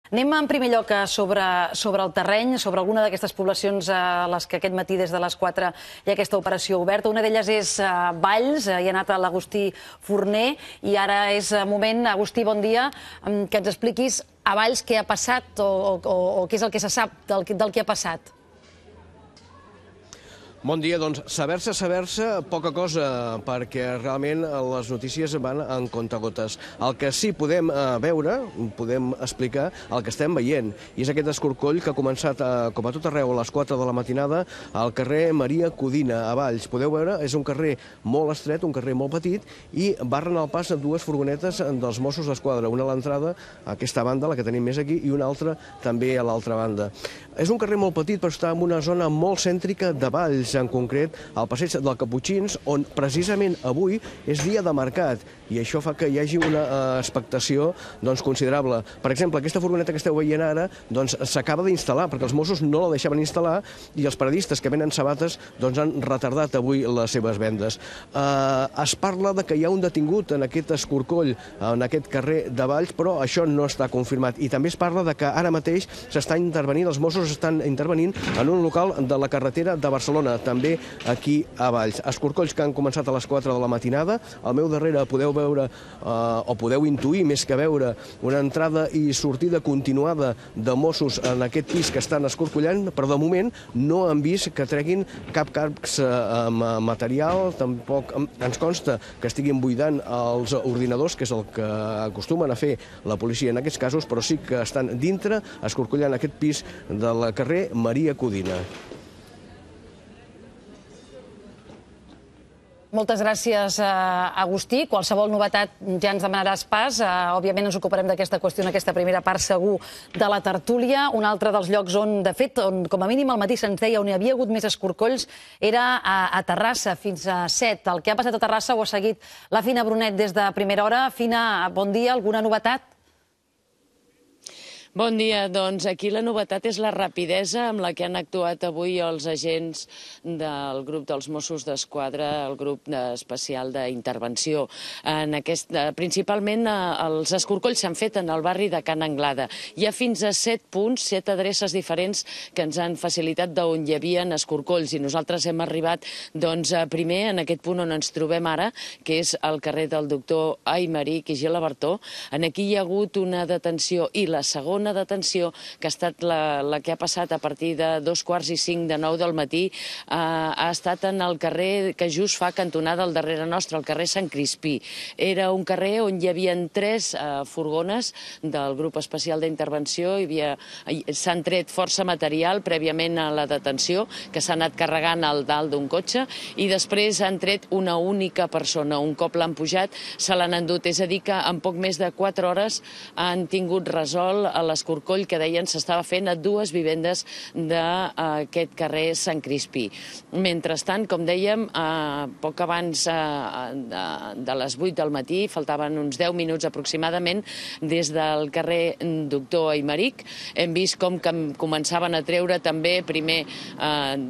Anem en primer lloc sobre el terreny, sobre alguna d'aquestes poblacions a les que aquest matí des de les 4 hi ha aquesta operació oberta. Una d'elles és Valls, hi ha anat l'Agustí Forner i ara és moment, Agustí, bon dia, que ens expliquis a Valls què ha passat o què és el que se sap del que ha passat. Bon dia, doncs saber-se, poca cosa, perquè realment les notícies van en comptagotes. El que sí podem veure, podem explicar el que estem veient, i és aquest escorcoll que ha començat, com a tot arreu, a les 4 de la matinada, al carrer Maria Codina, a Valls. Podeu veure, és un carrer molt estret, un carrer molt petit, i barren el pas dues furgonetes dels Mossos d'Esquadra, una a l'entrada, a aquesta banda, la que tenim més aquí, i una altra també a l'altra banda. És un carrer molt petit, però està en una zona molt cèntrica de Valls, en concret al passeig del Caputxins, on precisament avui és dia de mercat, i això fa que hi hagi una expectació considerable. Per exemple, aquesta furgoneta que esteu veient ara s'acaba d'instal·lar, perquè els Mossos no la deixaven instal·lar i els periodistes que venen sabates han retardat avui les seves vendes. Es parla que hi ha un detingut en aquest escorcoll, en aquest carrer de Valls, però això no està confirmat. I també es parla que ara mateix s'està intervenint, els Mossos estan intervenint en un local de la carretera de Barcelona, també aquí a Valls. Escorcolls que han començat a les 4 de la matinada. Al meu darrere podeu veure, o podeu intuir més que veure, una entrada i sortida continuada de Mossos en aquest pis que estan escorcollant, però de moment no han vist que treguin cap carcs material, tampoc ens consta que estiguin buidant els ordinadors, que és el que acostumen a fer la policia en aquests casos, però sí que estan dintre escorcollant aquest pis del carrer Maria Codina. Moltes gràcies, Agustí. Qualsevol novetat ja ens demanaràs pas. Òbviament ens ocuparem d'aquesta qüestió en aquesta primera part segur de la tertúlia. Un altre dels llocs on, de fet, com a mínim al matí se'ns deia on hi havia hagut més escorcolls era a Terrassa, fins a 7. El que ha passat a Terrassa ho ha seguit la Fina Brunet des de primera hora. Fina, bon dia. Alguna novetat? Bon dia. Doncs aquí la novetat és la rapidesa amb la que han actuat avui els agents del grup dels Mossos d'Esquadra, el grup especial d'intervenció. Principalment els escorcolls s'han fet en el barri de Can Anglada. Hi ha fins a 7 punts, 7 adreces diferents que ens han facilitat d'on hi havia escorcolls i nosaltres hem arribat primer en aquest punt on ens trobem ara, que és el carrer del doctor Aymeric i Gil-Abertó. Aquí hi ha hagut una detenció i la segona detenció, que ha estat la que ha passat a partir de 2:45 de 9 del matí, ha estat en el carrer que just fa cantonada al darrere nostre, el carrer Sant Crispí. Era un carrer on hi havia 3 furgones del grup especial d'intervenció, s'han tret força material prèviament a la detenció, que s'ha anat carregant al dalt d'un cotxe, i després han tret una única persona. Un cop l'han pujat, se l'han endut. És a dir, que en poc més de 4 hores han tingut resolt l'escorcoll que deien s'estava fent a 2 vivendes d'aquest carrer Sant Crispí. Mentrestant, com dèiem, poc abans de les 8 del matí, faltaven uns 10 minuts aproximadament, des del carrer Doctor Aymeric, hem vist com començaven a treure també primer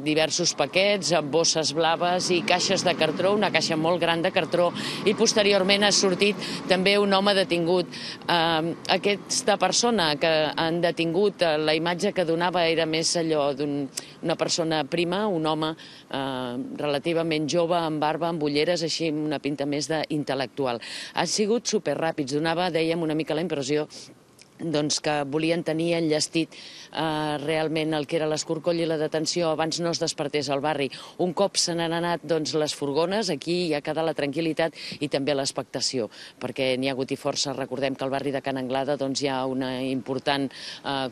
diversos paquets, bosses blaves i caixes de cartró, una caixa molt gran de cartró, i posteriorment ha sortit també un home detingut. Aquesta persona que han detingut, la imatge que donava era més allò d'una persona prima, un home relativament jove, amb barba, amb ulleres, així amb una pinta més d'intel·lectual. Ha sigut superràpids, donava, dèiem, una mica la impressió que volien tenir enllestit realment el que era l'escorcoll i la detenció abans no es despertés al barri. Un cop se n'han anat les furgones, aquí hi ha quedat la tranquil·litat i també l'expectació, perquè n'hi ha hagut i força. Recordem que al barri de Can Anglada hi ha una important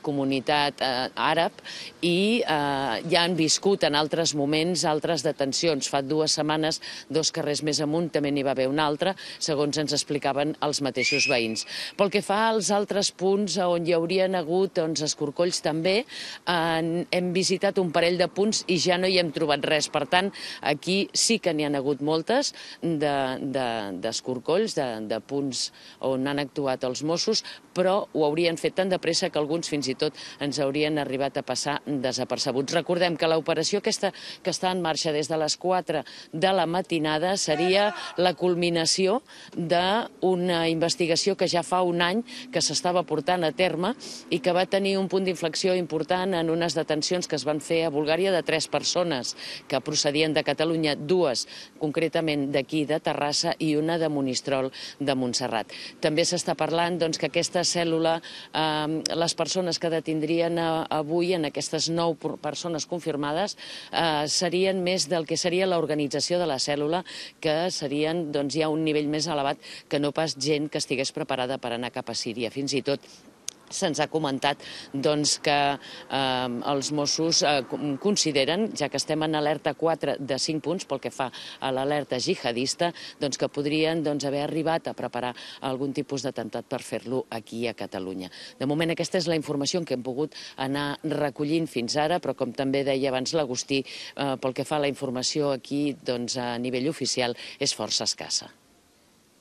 comunitat àrab i ja han viscut en altres moments altres detencions. Fa 2 setmanes, 2 carrers més amunt, també n'hi va haver una altra, segons ens explicaven els mateixos veïns. Pel que fa als altres punts on hi haurien hagut escorcolls també, hem visitat un parell de punts i ja no hi hem trobat res. Per tant, aquí sí que n'hi ha hagut moltes d'escorcolls, de punts on han actuat els Mossos, però ho haurien fet tan de pressa que alguns fins i tot ens haurien arribat a passar desapercebuts. Recordem que l'operació aquesta que està en marxa des de les 4 de la matinada seria la culminació d'una investigació que ja fa un any que s'estava portant portant a terme i que va tenir un punt d'inflexió important en unes detencions que es van fer a Bulgària de 3 persones que procedien de Catalunya, 2 concretament d'aquí de Terrassa i una de Monistrol de Montserrat. També s'està parlant que aquesta cèl·lula, les persones que detindrien avui en aquestes 9 persones confirmades serien més del que seria l'organització de la cèl·lula, que serien ja un nivell més elevat que no pas gent que estigués preparada per anar cap a Síria. Fins i tot se'ns ha comentat que els Mossos consideren, ja que estem en alerta 4 de 5 punts pel que fa a l'alerta jihadista, que podrien haver arribat a preparar algun tipus d'atemptat per fer-lo aquí a Catalunya. De moment aquesta és la informació que hem pogut anar recollint fins ara, però com també deia abans l'Agustí, pel que fa a la informació aquí a nivell oficial és força escassa.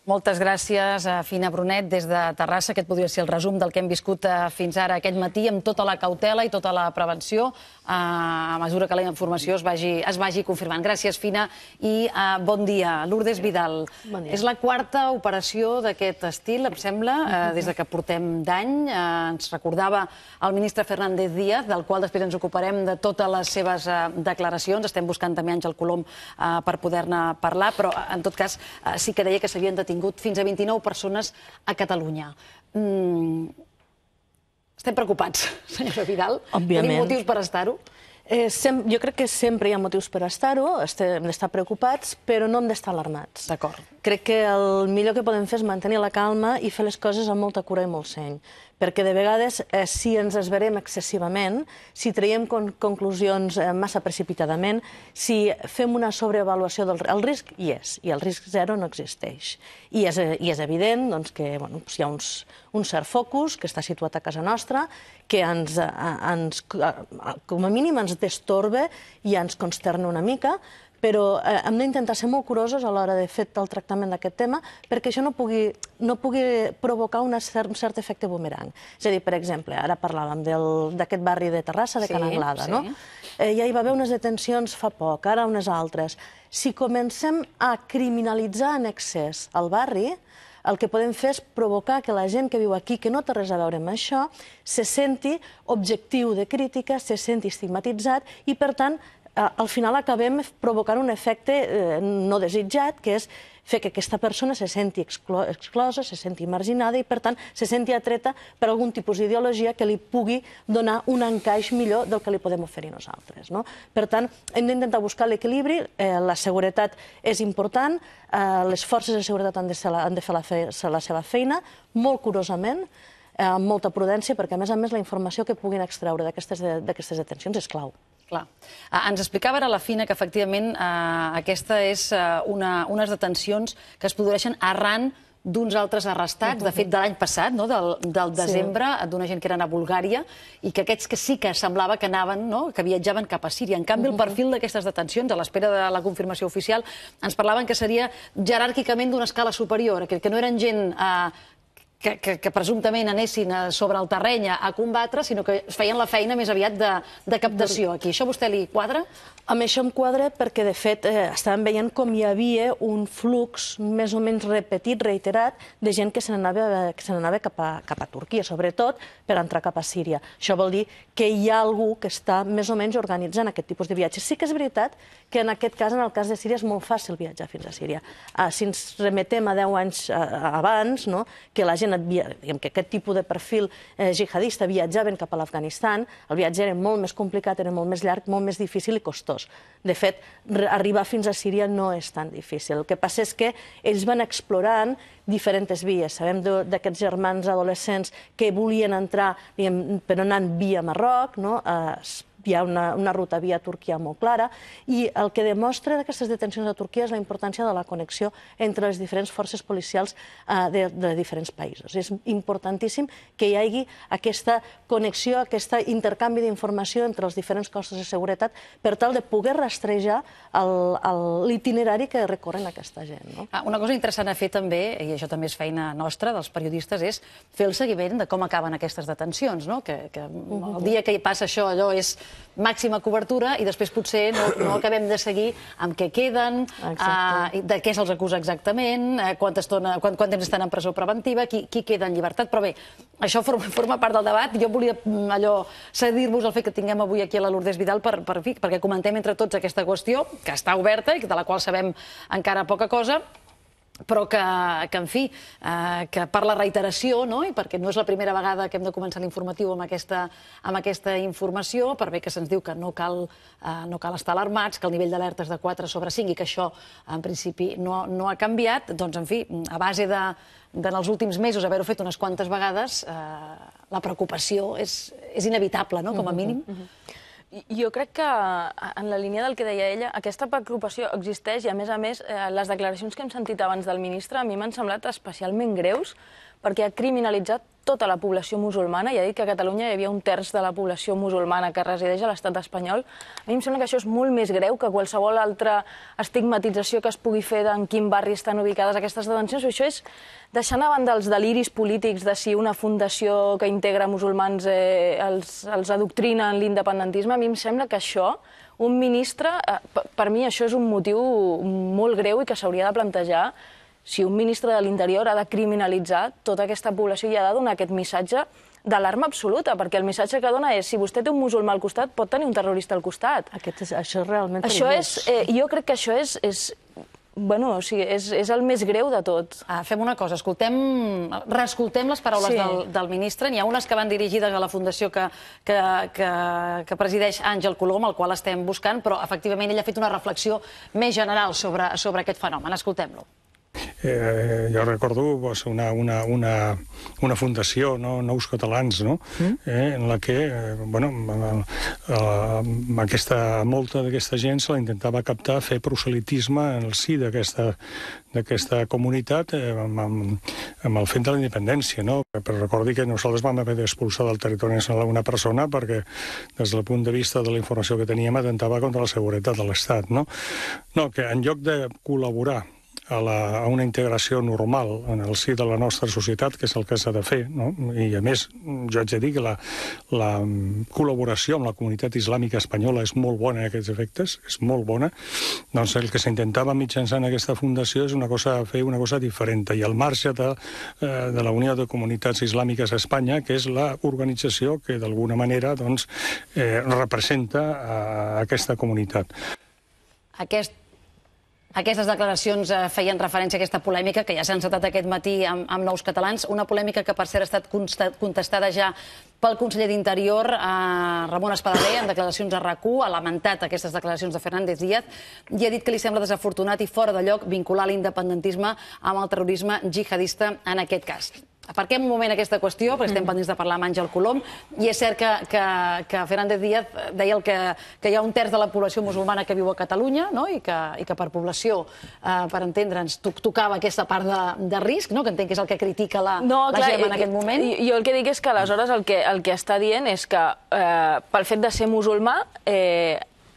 Moltes gràcies, Fina Brunet, des de Terrassa. Aquest podria ser el resum del que hem viscut fins ara aquest matí, amb tota la cautela i tota la prevenció, a mesura que la informació es vagi confirmant. Gràcies, Fina, i bon dia. Lourdes Vidal, és la 4a operació d'aquest estil, em sembla, des que portem d'any. Ens recordava el ministre Fernández Díaz, del qual després ens ocuparem de totes les seves declaracions. Estem buscant també Àngel Colom per poder-ne parlar, però en tot cas sí que deia que s'havien detingut fins a 29 persones a Catalunya. Estem preocupats, senyora Vidal. Òbviament. Tenim motius per estar-ho? Jo crec que sempre hi ha motius per estar-ho, hem d'estar preocupats, però no hem d'estar alarmats. D'acord. Crec que el millor que podem fer és mantenir la calma i fer les coses amb molta cura i molt seny. Perquè de vegades, si ens esverem excessivament, si traiem conclusions massa precipitadament, si fem una sobreavaluació el risc hi és, i el risc zero no existeix. I és evident que hi ha un cert focus que està situat a casa nostra, que com a mínim ens destorba i ens consterna una mica, però hem d'intentar ser molt curosos a l'hora de fer el tractament d'aquest tema perquè això no pugui provocar un cert efecte bumerang. És a dir, per exemple, ara parlàvem d'aquest barri de Terrassa, de Can Anglada, no? Ja hi va haver unes detencions fa poc, ara unes altres. Si comencem a criminalitzar en excés el barri, el que podem fer és provocar que la gent que viu aquí, que no té res a veure amb això, se senti objectiu de crítica, se senti estigmatitzat i, per tant, al final acabem provocant un efecte no desitjat, que és fer que aquesta persona se senti exclosa, se senti marginada i, per tant, se senti atreta per algun tipus d'ideologia que li pugui donar un encaix millor del que li podem oferir nosaltres. Per tant, hem d'intentar buscar l'equilibri, la seguretat és important, les forces de seguretat han de fer la seva feina molt curosament, amb molta prudència, perquè, a més, la informació que puguin extreure d'aquestes detencions és clau. Clar. Ens explicava ara la Fina que, efectivament, aquesta és unes detencions que es produeixen arran d'uns altres arrestats, de fet, de l'any passat, del desembre, d'una gent que eren a Bulgària, i que aquests que sí que semblava que anaven, que viatjaven cap a Síria. En canvi, el perfil d'aquestes detencions, a l'espera de la confirmació oficial, ens parlaven que seria jeràrquicament d'una escala superior, que no eren gent que presumptament anessin sobre el terreny a combatre, sinó que feien la feina més aviat de captació aquí. Això a vostè li quadra? A mi això em quadra perquè, de fet, estàvem veient com hi havia un flux més o menys repetit, reiterat, de gent que se n'anava cap a Turquia, sobretot per entrar cap a Síria. Això vol dir que hi ha algú que està més o menys organitzant aquest tipus de viatges. Sí que és veritat que en aquest cas, en el cas de Síria, és molt fàcil viatjar fins a Síria. Si ens remetem a 10 anys abans, que la gent, que aquest tipus de perfil jihadista viatjaven cap a l'Afganistan, el viatge era molt més complicat, era molt més llarg, molt més difícil i costós. De fet, arribar fins a Síria no és tan difícil. El que passa és que ells van explorant diferents vies. Sabem d'aquests germans adolescents que volien entrar, però anant via Marroc, hi ha una ruta via Turquia molt clara, i el que demostra d'aquestes detencions a Turquia és la importància de la connexió entre les diferents forces policials de diferents països. És importantíssim que hi hagi aquesta connexió, aquest intercanvi d'informació entre els diferents cossos de seguretat per tal de poder rastrejar l'itinerari que recorren aquesta gent. Una cosa interessant a fer també, i això també és feina nostra, dels periodistes, és fer el seguiment de com acaben aquestes detencions. Que el dia que hi passa això, allò és màxima cobertura i després potser no acabem de seguir amb què queden, de què se'ls acusa exactament, quant temps estan en presó preventiva, qui queda en llibertat. Però bé, això forma part del debat. Jo volia cedir-vos el fet que tinguem avui aquí a la Lourdes Vidal perquè comentem entre tots aquesta qüestió, que està oberta i de la qual sabem encara poca cosa, però que, en fi, que per la reiteració, i perquè no és la primera vegada que hem de començar l'informatiu amb aquesta informació, per bé que se'ns diu que no cal estar alarmats, que el nivell d'alerta és de 4/5 i que això, en principi, no ha canviat, doncs, en fi, a base en els últims mesos haver-ho fet unes quantes vegades, la preocupació és inevitable, com a mínim. Jo crec que, en la línia del que deia ella, aquesta preocupació existeix i, a més, les declaracions que hem sentit abans del ministre a mi m'han semblat especialment greus perquè ha criminalitzat tota la població musulmana i ha dit que a Catalunya hi havia 1/3 de la població musulmana que resideix a l'estat espanyol. A mi em sembla que això és molt més greu que qualsevol altra estigmatització que es pugui fer d'en quin barri estan ubicades aquestes detencions. Això és deixant a banda els deliris polítics de si una fundació que integra musulmans els adoctrina en l'independentisme. A mi em sembla que això, un ministre, per mi això és un motiu molt greu i que s'hauria de plantejar si un ministre de l'Interior ha de criminalitzar tota aquesta població i ha de donar aquest missatge d'alarma absoluta, perquè el missatge que dona és si vostè té un musulmà al costat, pot tenir un terrorista al costat. Això és realment perillós. Jo crec que això és el més greu de tot. Fem una cosa, reescoltem les paraules del ministre. N'hi ha unes que van dirigides a la fundació que presideix Àngel Colom, al qual estem buscant, però efectivament ell ha fet una reflexió més general sobre aquest fenomen. Escoltem-lo. Jo recordo una fundació, Nous Catalans, en la que molta d'aquesta gent se la intentava captar, fer proselitisme en el si d'aquesta comunitat amb el fet de la independència. Però recordi que nosaltres vam haver d'expulsar del territori nacional una persona perquè, des del punt de vista de la informació que teníem, atentava contra la seguretat de l'Estat. Que en lloc de col·laborar a una integració normal en el si de la nostra societat, que és el que s'ha de fer, i a més jo haig de dir que la col·laboració amb la comunitat islàmica espanyola és molt bona en aquests efectes, és molt bona, doncs el que s'intentava mitjançant aquesta fundació és fer una cosa diferent, i al marge de la Unió de Comunitats Islàmiques a Espanya, que és l'organització que d'alguna manera representa aquesta comunitat. Aquestes declaracions feien referència a aquesta polèmica que ja s'ha encetat aquest matí amb Nous Catalans, una polèmica que per cert ha estat contestada ja pel conseller d'Interior, Ramon Espadaler, en declaracions a RAC1, ha lamentat aquestes declaracions de Fernández Díaz i ha dit que li sembla desafortunat i fora de lloc vincular l'independentisme amb el terrorisme jihadista en aquest cas. Aparquem un moment aquesta qüestió, perquè estem pendents de parlar amb Àngel Colom, i és cert que Fernández Díaz deia que hi ha 1/3 de la població musulmana que viu a Catalunya i que per població, per entendre'ns, tocava aquesta part de risc, que entenc que és el que critica la gent en aquest moment. Jo el que dic és que aleshores el que està dient és que pel fet de ser musulmà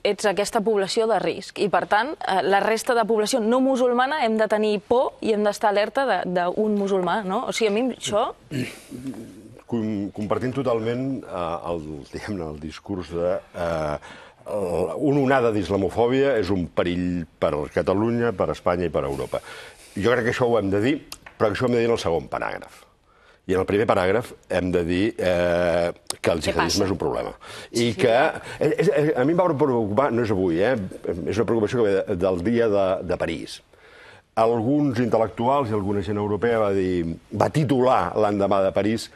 ets aquesta població de risc. I, per tant, la resta de població no musulmana hem de tenir por i hem d'estar alerta d'un musulmà, no? O sigui, a mi això... Compartint totalment el discurs de... Una onada d'islamofòbia és un perill per Catalunya, per Espanya i per Europa. Jo crec que això ho hem de dir, però això ho hem de dir en el segon paràgraf. I en el primer paràgraf hem de dir que el jihadisme és un problema. I que a mi em va preocupar, no és avui, és una preocupació que ve del dia de París. Alguns intel·lectuals i alguna gent europea va titular l'endemà de París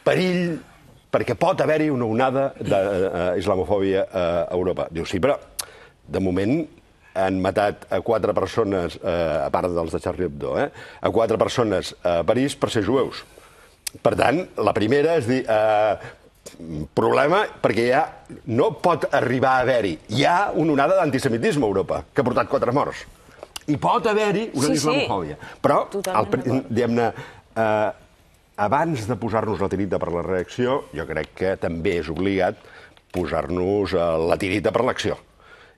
perill perquè pot haver-hi una onada d'islamofòbia a Europa. Diu, sí, però de moment han matat a 4 persones, a part dels de Charlie Hebdo, a 4 persones a París per ser jueus. Per tant, la primera és dir, problema, perquè ja no pot arribar a haver-hi. Hi ha una onada d'antisemitisme a Europa, que ha portat 4 morts. I pot haver-hi una islamofòbia. Però, diguem-ne, abans de posar-nos la tirita per la reacció, jo crec que també és obligat posar-nos la tirita per l'acció.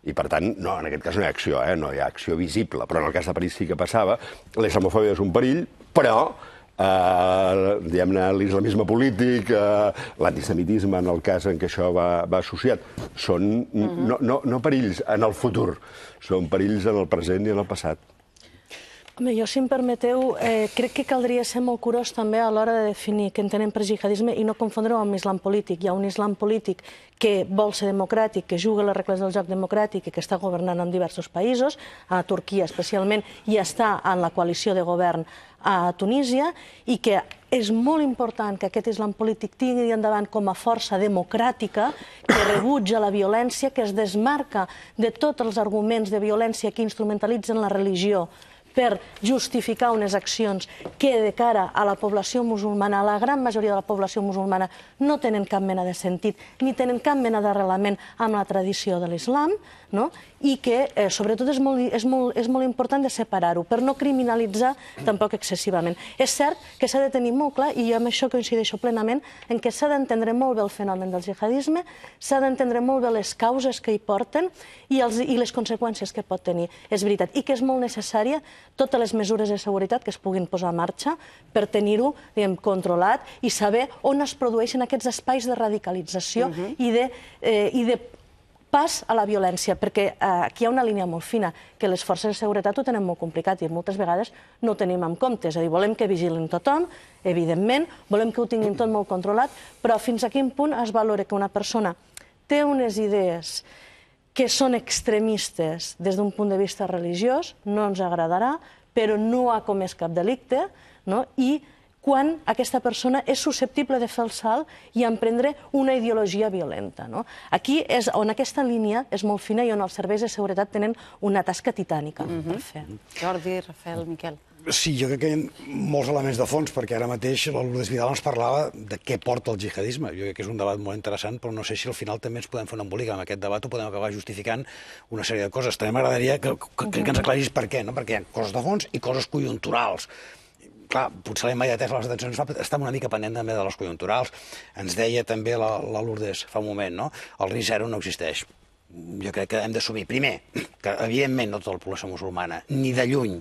I, per tant, no, en aquest cas no hi ha acció, no hi ha acció visible, però en el cas de París sí que passava. La islamofòbia és un perill, però diguem-ne, l'islamisme polític, l'antisemitisme en el cas en què això va associat. Són no perills en el futur, són perills en el present i en el passat. Home, jo, si em permeteu, crec que caldria ser molt curós també a l'hora de definir què entenem per jihadisme i no confondre-ho amb l'islam polític. Hi ha un islam polític que vol ser democràtic, que juga les regles del joc democràtic i que està governant en diversos països, a Turquia especialment, i està en la coalició de govern a Tunísia, i que és molt important que aquest islam polític tingui endavant com a força democràtica, que rebutja la violència, que es desmarca de tots els arguments de violència que instrumentalitzen la religió per justificar unes accions que de cara a la població musulmana, a la gran majoria de la població musulmana, no tenen cap mena de sentit ni tenen cap mena d'arrelament amb la tradició de l'islam, i que, sobretot, és molt important de separar-ho, per no criminalitzar tampoc excessivament. És cert que s'ha de tenir molt clar, i jo amb això coincideixo plenament, en què s'ha d'entendre molt bé el fenomen del jihadisme, s'ha d'entendre molt bé les causes que hi porten i les conseqüències que pot tenir. És veritat. I que és molt necessària totes les mesures de seguretat que es puguin posar en marxa per tenir-ho controlat i saber on es produeixen aquests espais de radicalització i de pas a la violència, perquè aquí hi ha una línia molt fina, que les forces de seguretat ho tenen molt complicat i moltes vegades no ho tenim en compte. És a dir, volem que vigilin tothom, evidentment, volem que ho tinguin tot molt controlat, però fins a quin punt es valora que una persona té unes idees que són extremistes des d'un punt de vista religiós, no ens agradarà, però no ha comès cap delicte, i quan aquesta persona és susceptible de fer el salt i emprendre una ideologia violenta. Aquí és on aquesta línia és molt fina i on els serveis de seguretat tenen una tasca titànica per fer. Jordi, Rafael, Miquel. Sí, jo crec que hi ha molts elements de fons, perquè ara mateix la Lourdes Vidal ens parlava de què porta el jihadisme. Jo crec que és un debat molt interessant, però no sé si al final també ens podem fer un embolic amb aquest debat o podem acabar justificant una sèrie de coses. També m'agradaria que ens aclaris per què, perquè hi ha coses de fons i coses conjunturals. Clar, potser la immediatesa de les detencions està una mica pendent també de les conjunturals. Ens deia també la Lourdes fa un moment, no? El risc zero no existeix. Jo crec que hem d'assumir, primer, que evidentment no tota la població musulmana, ni de lluny,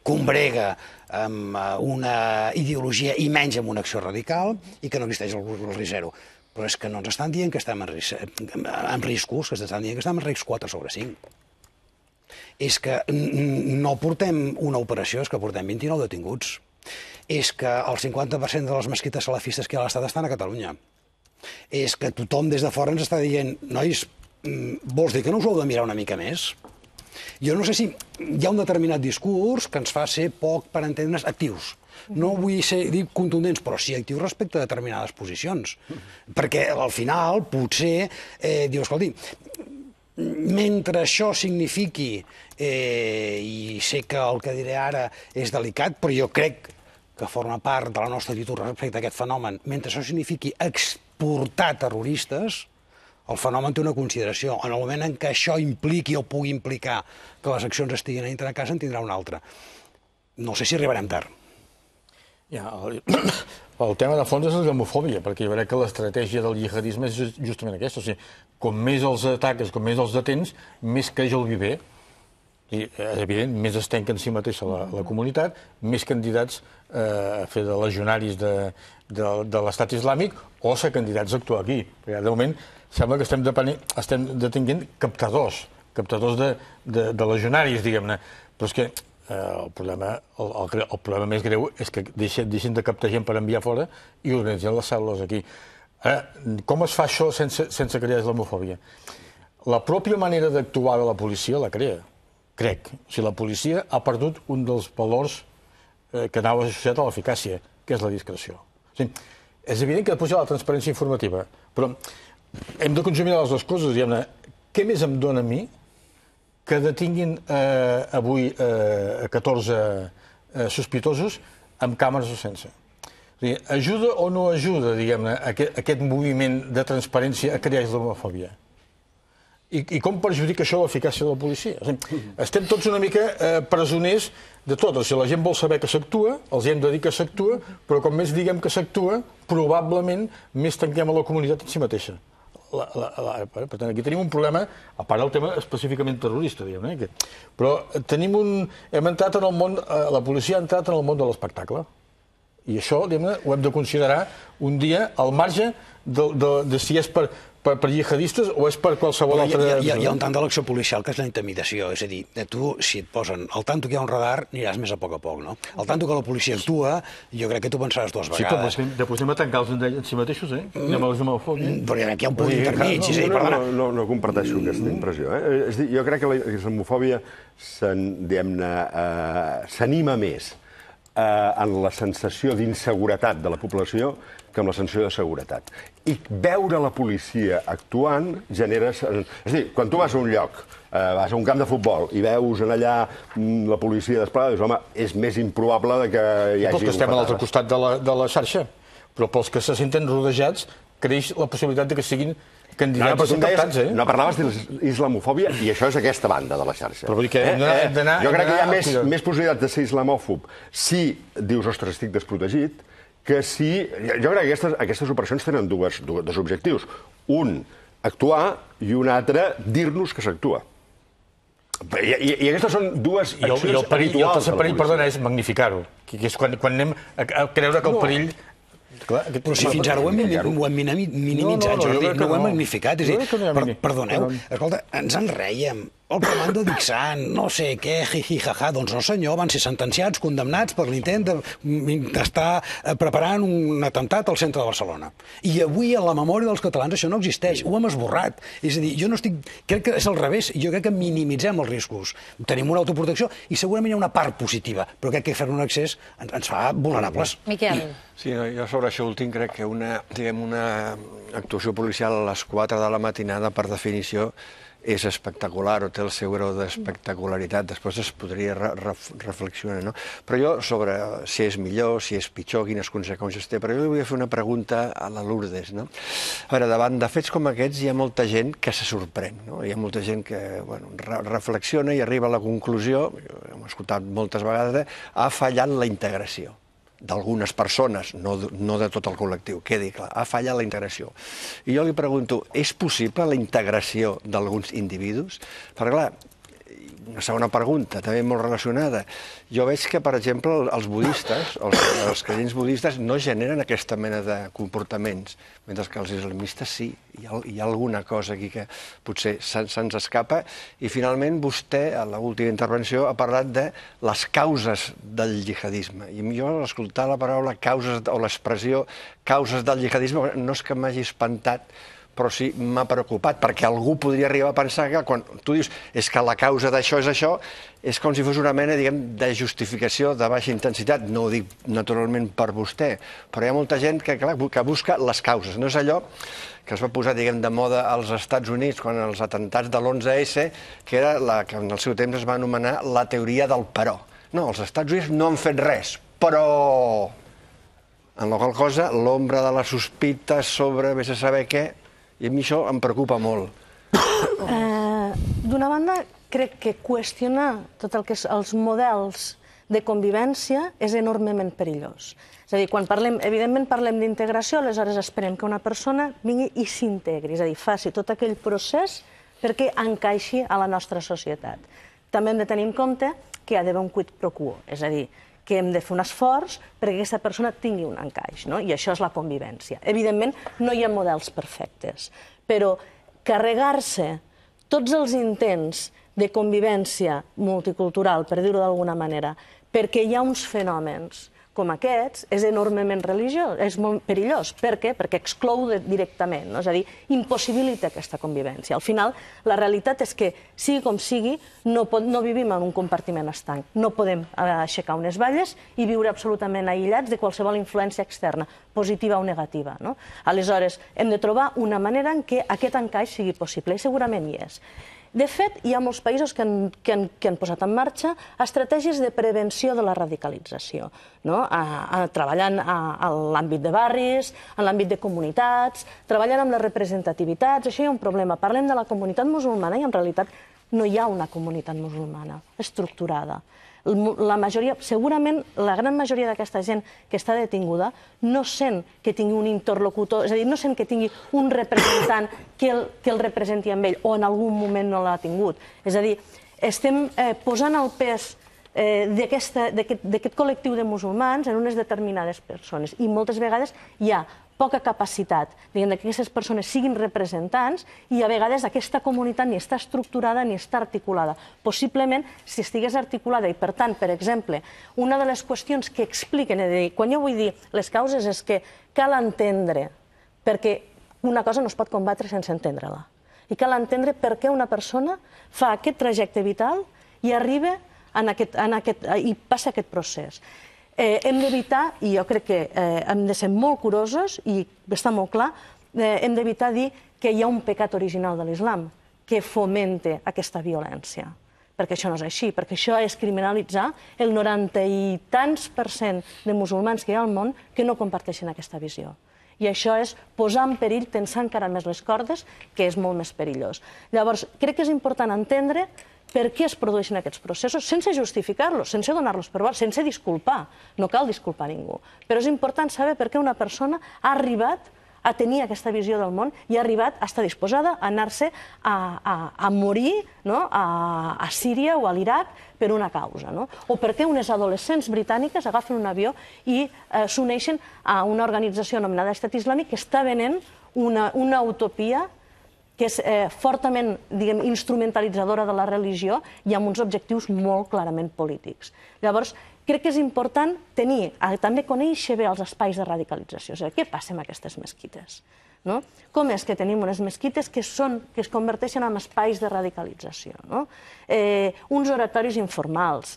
combrega amb una ideologia i menys amb una acció radical i que no existeix el risc zero. Però és que no ens estan dient que estem en riscos, que ens estan dient que estem en risc 4/5. És que no portem una operació, és que portem 29 detinguts. És que el 50% de les mesquites salafistes que hi ha a l'Estat estan a Catalunya. És que tothom des de fora ens està dient, nois, vols dir que no us ho heu de mirar una mica més? Jo no sé si hi ha un determinat discurs que ens fa ser poc, per entendre's, actius. No vull dir contundents, però sí actius respecte a determinades posicions. Perquè al final, potser, diu, escolti, mentre això signifiqui, i sé que el que diré ara és delicat, però jo crec que forma part de la nostra actitud respecte a aquest fenomen, mentre això signifiqui exportar terroristes, el fenomen té una consideració. En el moment en què això impliqui o pugui implicar que les accions estiguin a dintre de casa, en tindrà una altra. No sé si arribarem tard. El tema de fons és la islamofòbia, perquè jo crec que l'estratègia del jihadisme és justament aquesta. O sigui, com més els ataques, com més els detens, més creix el viver. I, és evident, més es tanca en si mateixa la comunitat, més candidats a fer de legionaris de l'estat islàmic o ser candidats a actuar aquí. Perquè de moment sembla que estem detenint captadors de legionaris, diguem-ne. Però és que el problema més greu és que deixin de captar gent per enviar fora i organitzen les cèl·lules aquí. Com es fa això sense crear islamofòbia? La pròpia manera d'actuar de la policia la crea, crec. O sigui, la policia ha perdut un dels valors que anava associat a l'eficàcia, que és la discreció. O sigui, és evident que després hi ha la transparència informativa, però hem de consumir les dues coses. Diguem-ne, què més em dona a mi que detinguin avui 14 sospitosos amb càmeres o sense? Ajuda o no ajuda, diguem-ne, aquest moviment de transparència a crear islamofòbia? I com perjudica això l'eficàcia de la policia? Estem tots una mica presoners de tot. O sigui, la gent vol saber que s'actua, els hem de dir que s'actua, però com més diguem que s'actua, probablement més tanquem a la comunitat en si mateixa. Per tant, aquí tenim un problema, a part del tema específicament terrorista, diguem-ne, però hem entrat en el món, la policia ha entrat en el món de l'espectacle. I això, diguem-ne, ho hem de considerar un dia al marge de si és per jihadistes o és per qualsevol altra... Hi ha un tant de l'acció policial que és la intimidació, és a dir, tu, si et posen al tanto que hi ha un radar, aniràs més a poc, no? Al tanto que la policia actua, jo crec que tu pensaràs dues vegades. Sí, però després anem a tancar-los en si mateixos, Anem a l'islamofòbia. Però aquí hi ha un punt intermig, és a dir, perdona... No comparteixo aquesta impressió. És a dir, jo crec que la islamofòbia s'anima més en la sensació d'inseguretat de la població que amb la sensació de seguretat. I veure la policia actuant genera... És a dir, quan tu vas a un lloc, vas a un camp de futbol i veus allà la policia desplegada, dius, home, és més improbable que hi hagi... Pels que estem a l'altre costat de la xarxa, però pels que se senten rodejats creix la possibilitat que siguin candidats acceptats, No parlaves d'islamofòbia i això és aquesta banda de la xarxa. Però vull dir que hem d'anar... Jo crec que hi ha més possibilitat de ser islamòfob si dius, ostres, estic desprotegit, que si... Jo crec que aquestes operacions tenen dos objectius. Un, actuar, i un altre, dir-nos que s'actua. I aquestes són dues accions habituals. I el tercer perill, perdona, és magnificar-ho. Que és quan anem a creure que el perill... Però si fins ara ho hem minimitzat, Jordi, no ho hem magnificat. És a dir, perdoneu, escolta, ens en rèiem. El comando d'Ixant, no sé què, jaja, doncs no senyor, van ser sentenciats, condemnats per l'intent d'estar preparant un atemptat al centre de Barcelona. I avui, a la memòria dels catalans, això no existeix, ho hem esborrat. És a dir, jo no estic... Crec que és al revés, jo crec que minimitzem els riscos. Tenim una autoprotecció i segurament hi ha una part positiva, però crec que fer-ne un accés ens fa vulnerables. Miquel. Sí, jo sobre això últim crec que una actuació policial a les 4 de la matinada, per definició, és espectacular o té el seu grau d'espectacularitat. Després es podria reflexionar, no? Però jo, sobre si és millor, si és pitjor, quines conseqüències té, però jo li vull fer una pregunta a la Lourdes, no? A veure, davant de fets com aquests hi ha molta gent que se sorprèn, no? Hi ha molta gent que reflexiona i arriba a la conclusió, hem escoltat moltes vegades, ha fallat la integració d'algunes persones, no de tot el col·lectiu, quedi clar, ha fallat la integració. I jo li pregunto, és possible la integració d'alguns individus? Perquè, clar, una segona pregunta, també molt relacionada. Jo veig que, per exemple, els budistes, els creients budistes, no generen aquesta mena de comportaments, mentre que els islamistes sí. Hi ha alguna cosa aquí que potser se'ns escapa. I, finalment, vostè, a l'última intervenció, ha parlat de les causes del jihadisme. I jo, al escoltar la paraula causes, o l'expressió causes del jihadisme, no és que m'hagi espantat, però sí m'ha preocupat, perquè algú podria arribar a pensar que quan tu dius és que la causa d'això és això, és com si fos una mena, diguem, de justificació de baixa intensitat. No ho dic naturalment per vostè, però hi ha molta gent que busca les causes. No és allò que es va posar, diguem, de moda als Estats Units quan els atentats de l'11S, que era la que en el seu temps es va anomenar la teoria del però. No, els Estats Units no han fet res, però... En la qual cosa, l'ombra de la sospita sobre vés a saber què, i a mi això em preocupa molt. D'una banda, crec que qüestionar tot el que són els models de convivència és enormement perillós. És a dir, quan evidentment parlem d'integració, aleshores esperem que una persona vingui i s'integri, és a dir, faci tot aquell procés perquè encaixi a la nostra societat. També hem de tenir en compte que hi ha d'haver un quid pro quo, és a dir, que hem de fer un esforç perquè aquesta persona tingui un encaix, no? I això és la convivència. Evidentment, no hi ha models perfectes, però carregar-se tots els intents de convivència multicultural, per dir-ho d'alguna manera, perquè hi ha uns fenòmens com aquests, és enormement és molt perillós. Per què? Perquè exclou directament, no? És a dir, impossibilita aquesta convivència. Al final, la realitat és que, sigui com sigui, no vivim en un compartiment estanc. No podem aixecar unes valles i viure absolutament aïllats de qualsevol influència externa, positiva o negativa, no? Aleshores, hem de trobar una manera en què aquest encaix sigui possible, i segurament hi és. De fet, hi ha molts països que han posat en marxa estratègies de prevenció de la radicalització, treballant en l'àmbit de barris, en l'àmbit de comunitats, treballant amb les representativitats. Això hi ha un problema. Parlem de la comunitat musulmana i en realitat no hi ha una comunitat musulmana estructurada. la majoria, segurament la gran majoria d'aquesta gent que està detinguda no sent que tingui un interlocutor, és a dir, no sent que tingui un representant que el representi amb ell, o en algun moment no l'ha tingut. És a dir, estem posant el pes d'aquest col·lectiu de musulmans en unes determinades persones i moltes vegades hi ha poca capacitat que aquestes persones siguin representants i a vegades aquesta comunitat ni està estructurada ni està articulada. Possiblement, si estigués articulada i, per tant, per exemple, una de les qüestions que expliquen, quan jo vull dir les causes és que cal entendre, perquè una cosa no es pot combatre sense entendre-la, i cal entendre per què una persona fa aquest trajecte vital i arriba i passa aquest procés. Hem d'evitar, i jo crec que hem de ser molt curosos, i està molt clar, hem d'evitar dir que hi ha un pecat original de l'islam que fomenta aquesta violència. Perquè això no és així, perquè això és criminalitzar el 90 i tants % de musulmans que hi ha al món que no comparteixen aquesta visió. I això és posar en perill, tensar encara més les cordes, que és molt més perillós. Llavors, crec que és important entendre per què es produeixen aquests processos, sense justificar-los, sense donar-los per bons, sense disculpar. No cal disculpar ningú. Però és important saber per què una persona ha arribat a tenir aquesta visió del món i ha arribat a estar disposada a anar-se a morir a Síria o a l'Iraq per una causa. O per què unes adolescents britàniques agafen un avió i s'uneixen a una organització anomenada Estat Islàmic que està venent una utopia que és fortament instrumentalitzadora de la religió i amb uns objectius molt clarament polítics. Llavors, crec que és important també conèixer bé els espais de radicalització. Què passa amb aquestes mesquites? Com és que tenim unes mesquites que es converteixen en espais de radicalització? Uns oratoris informals,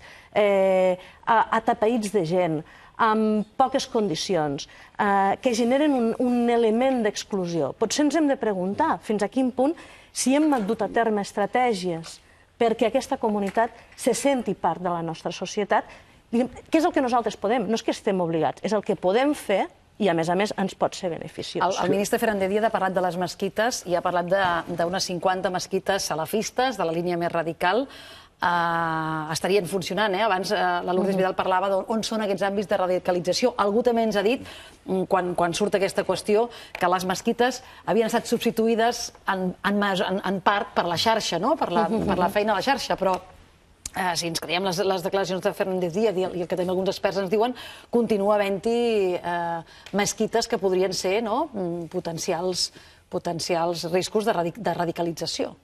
atapeïts de gent, amb poques condicions, que generen un element d'exclusió. Potser ens hem de preguntar fins a quin punt si hem dut a terme estratègies perquè aquesta comunitat se senti part de la nostra societat. Què és el que nosaltres podem? No és que estem obligats, és el que podem fer i, a més, ens pot ser beneficiós. El ministre Fernández Díaz ha parlat de les mesquites i ha parlat d'unes 50 mesquites salafistes, de la línia més radical. Estarien funcionant. Abans la Lourdes Vidal parlava d'on són aquests àmbits de radicalització. Algú també ens ha dit, quan surt aquesta qüestió, que les mesquites havien estat substituïdes en part per la xarxa, per la feina a la xarxa, però si ens creiem les declaracions de Fernández Díaz i el que també alguns experts ens diuen, continua havent-hi mesquites que podrien ser potencials riscos de radicalització.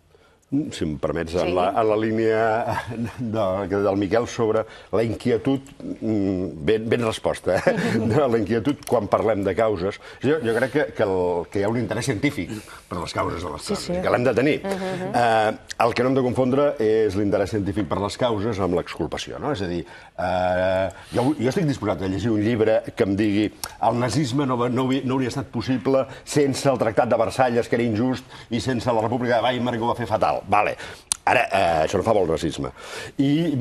Si em permets, en la línia del Miquel sobre la inquietud, ben resposta, la inquietud quan parlem de causes. Jo crec que hi ha un interès científic per les causes de les causes, que l'hem de tenir. El que no hem de confondre és l'interès científic per les causes amb l'exculpació. És a dir, jo estic disposat a llegir un llibre que em digui el nazisme no hauria estat possible sense el Tractat de Versalles, que era injust, i sense la República de Weimar, que ho va fer fatal. Vale. Ara, això no fa vol racisme. I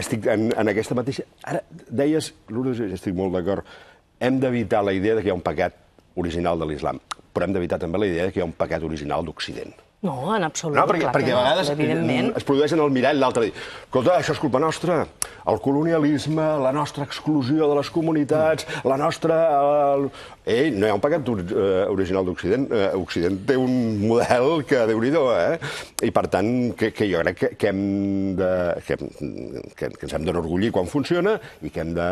estic en aquesta mateixa... Ara, deies, Lourdes, estic molt d'acord, hem d'evitar la idea que hi ha un pecat original de l'islam, però hem d'evitar també la idea que hi ha un pecat original d'Occident. No, en absolut. Perquè a vegades es produeix en el mirall l'altre dir, escolta, això és culpa nostra, el colonialisme, la nostra exclusió de les comunitats, la nostra... Ei, no hi ha un pecat original d'Occident. Occident té un model que déu-n'hi-do, I per tant, que jo crec que ens hem d'enorgullir quan funciona i que hem de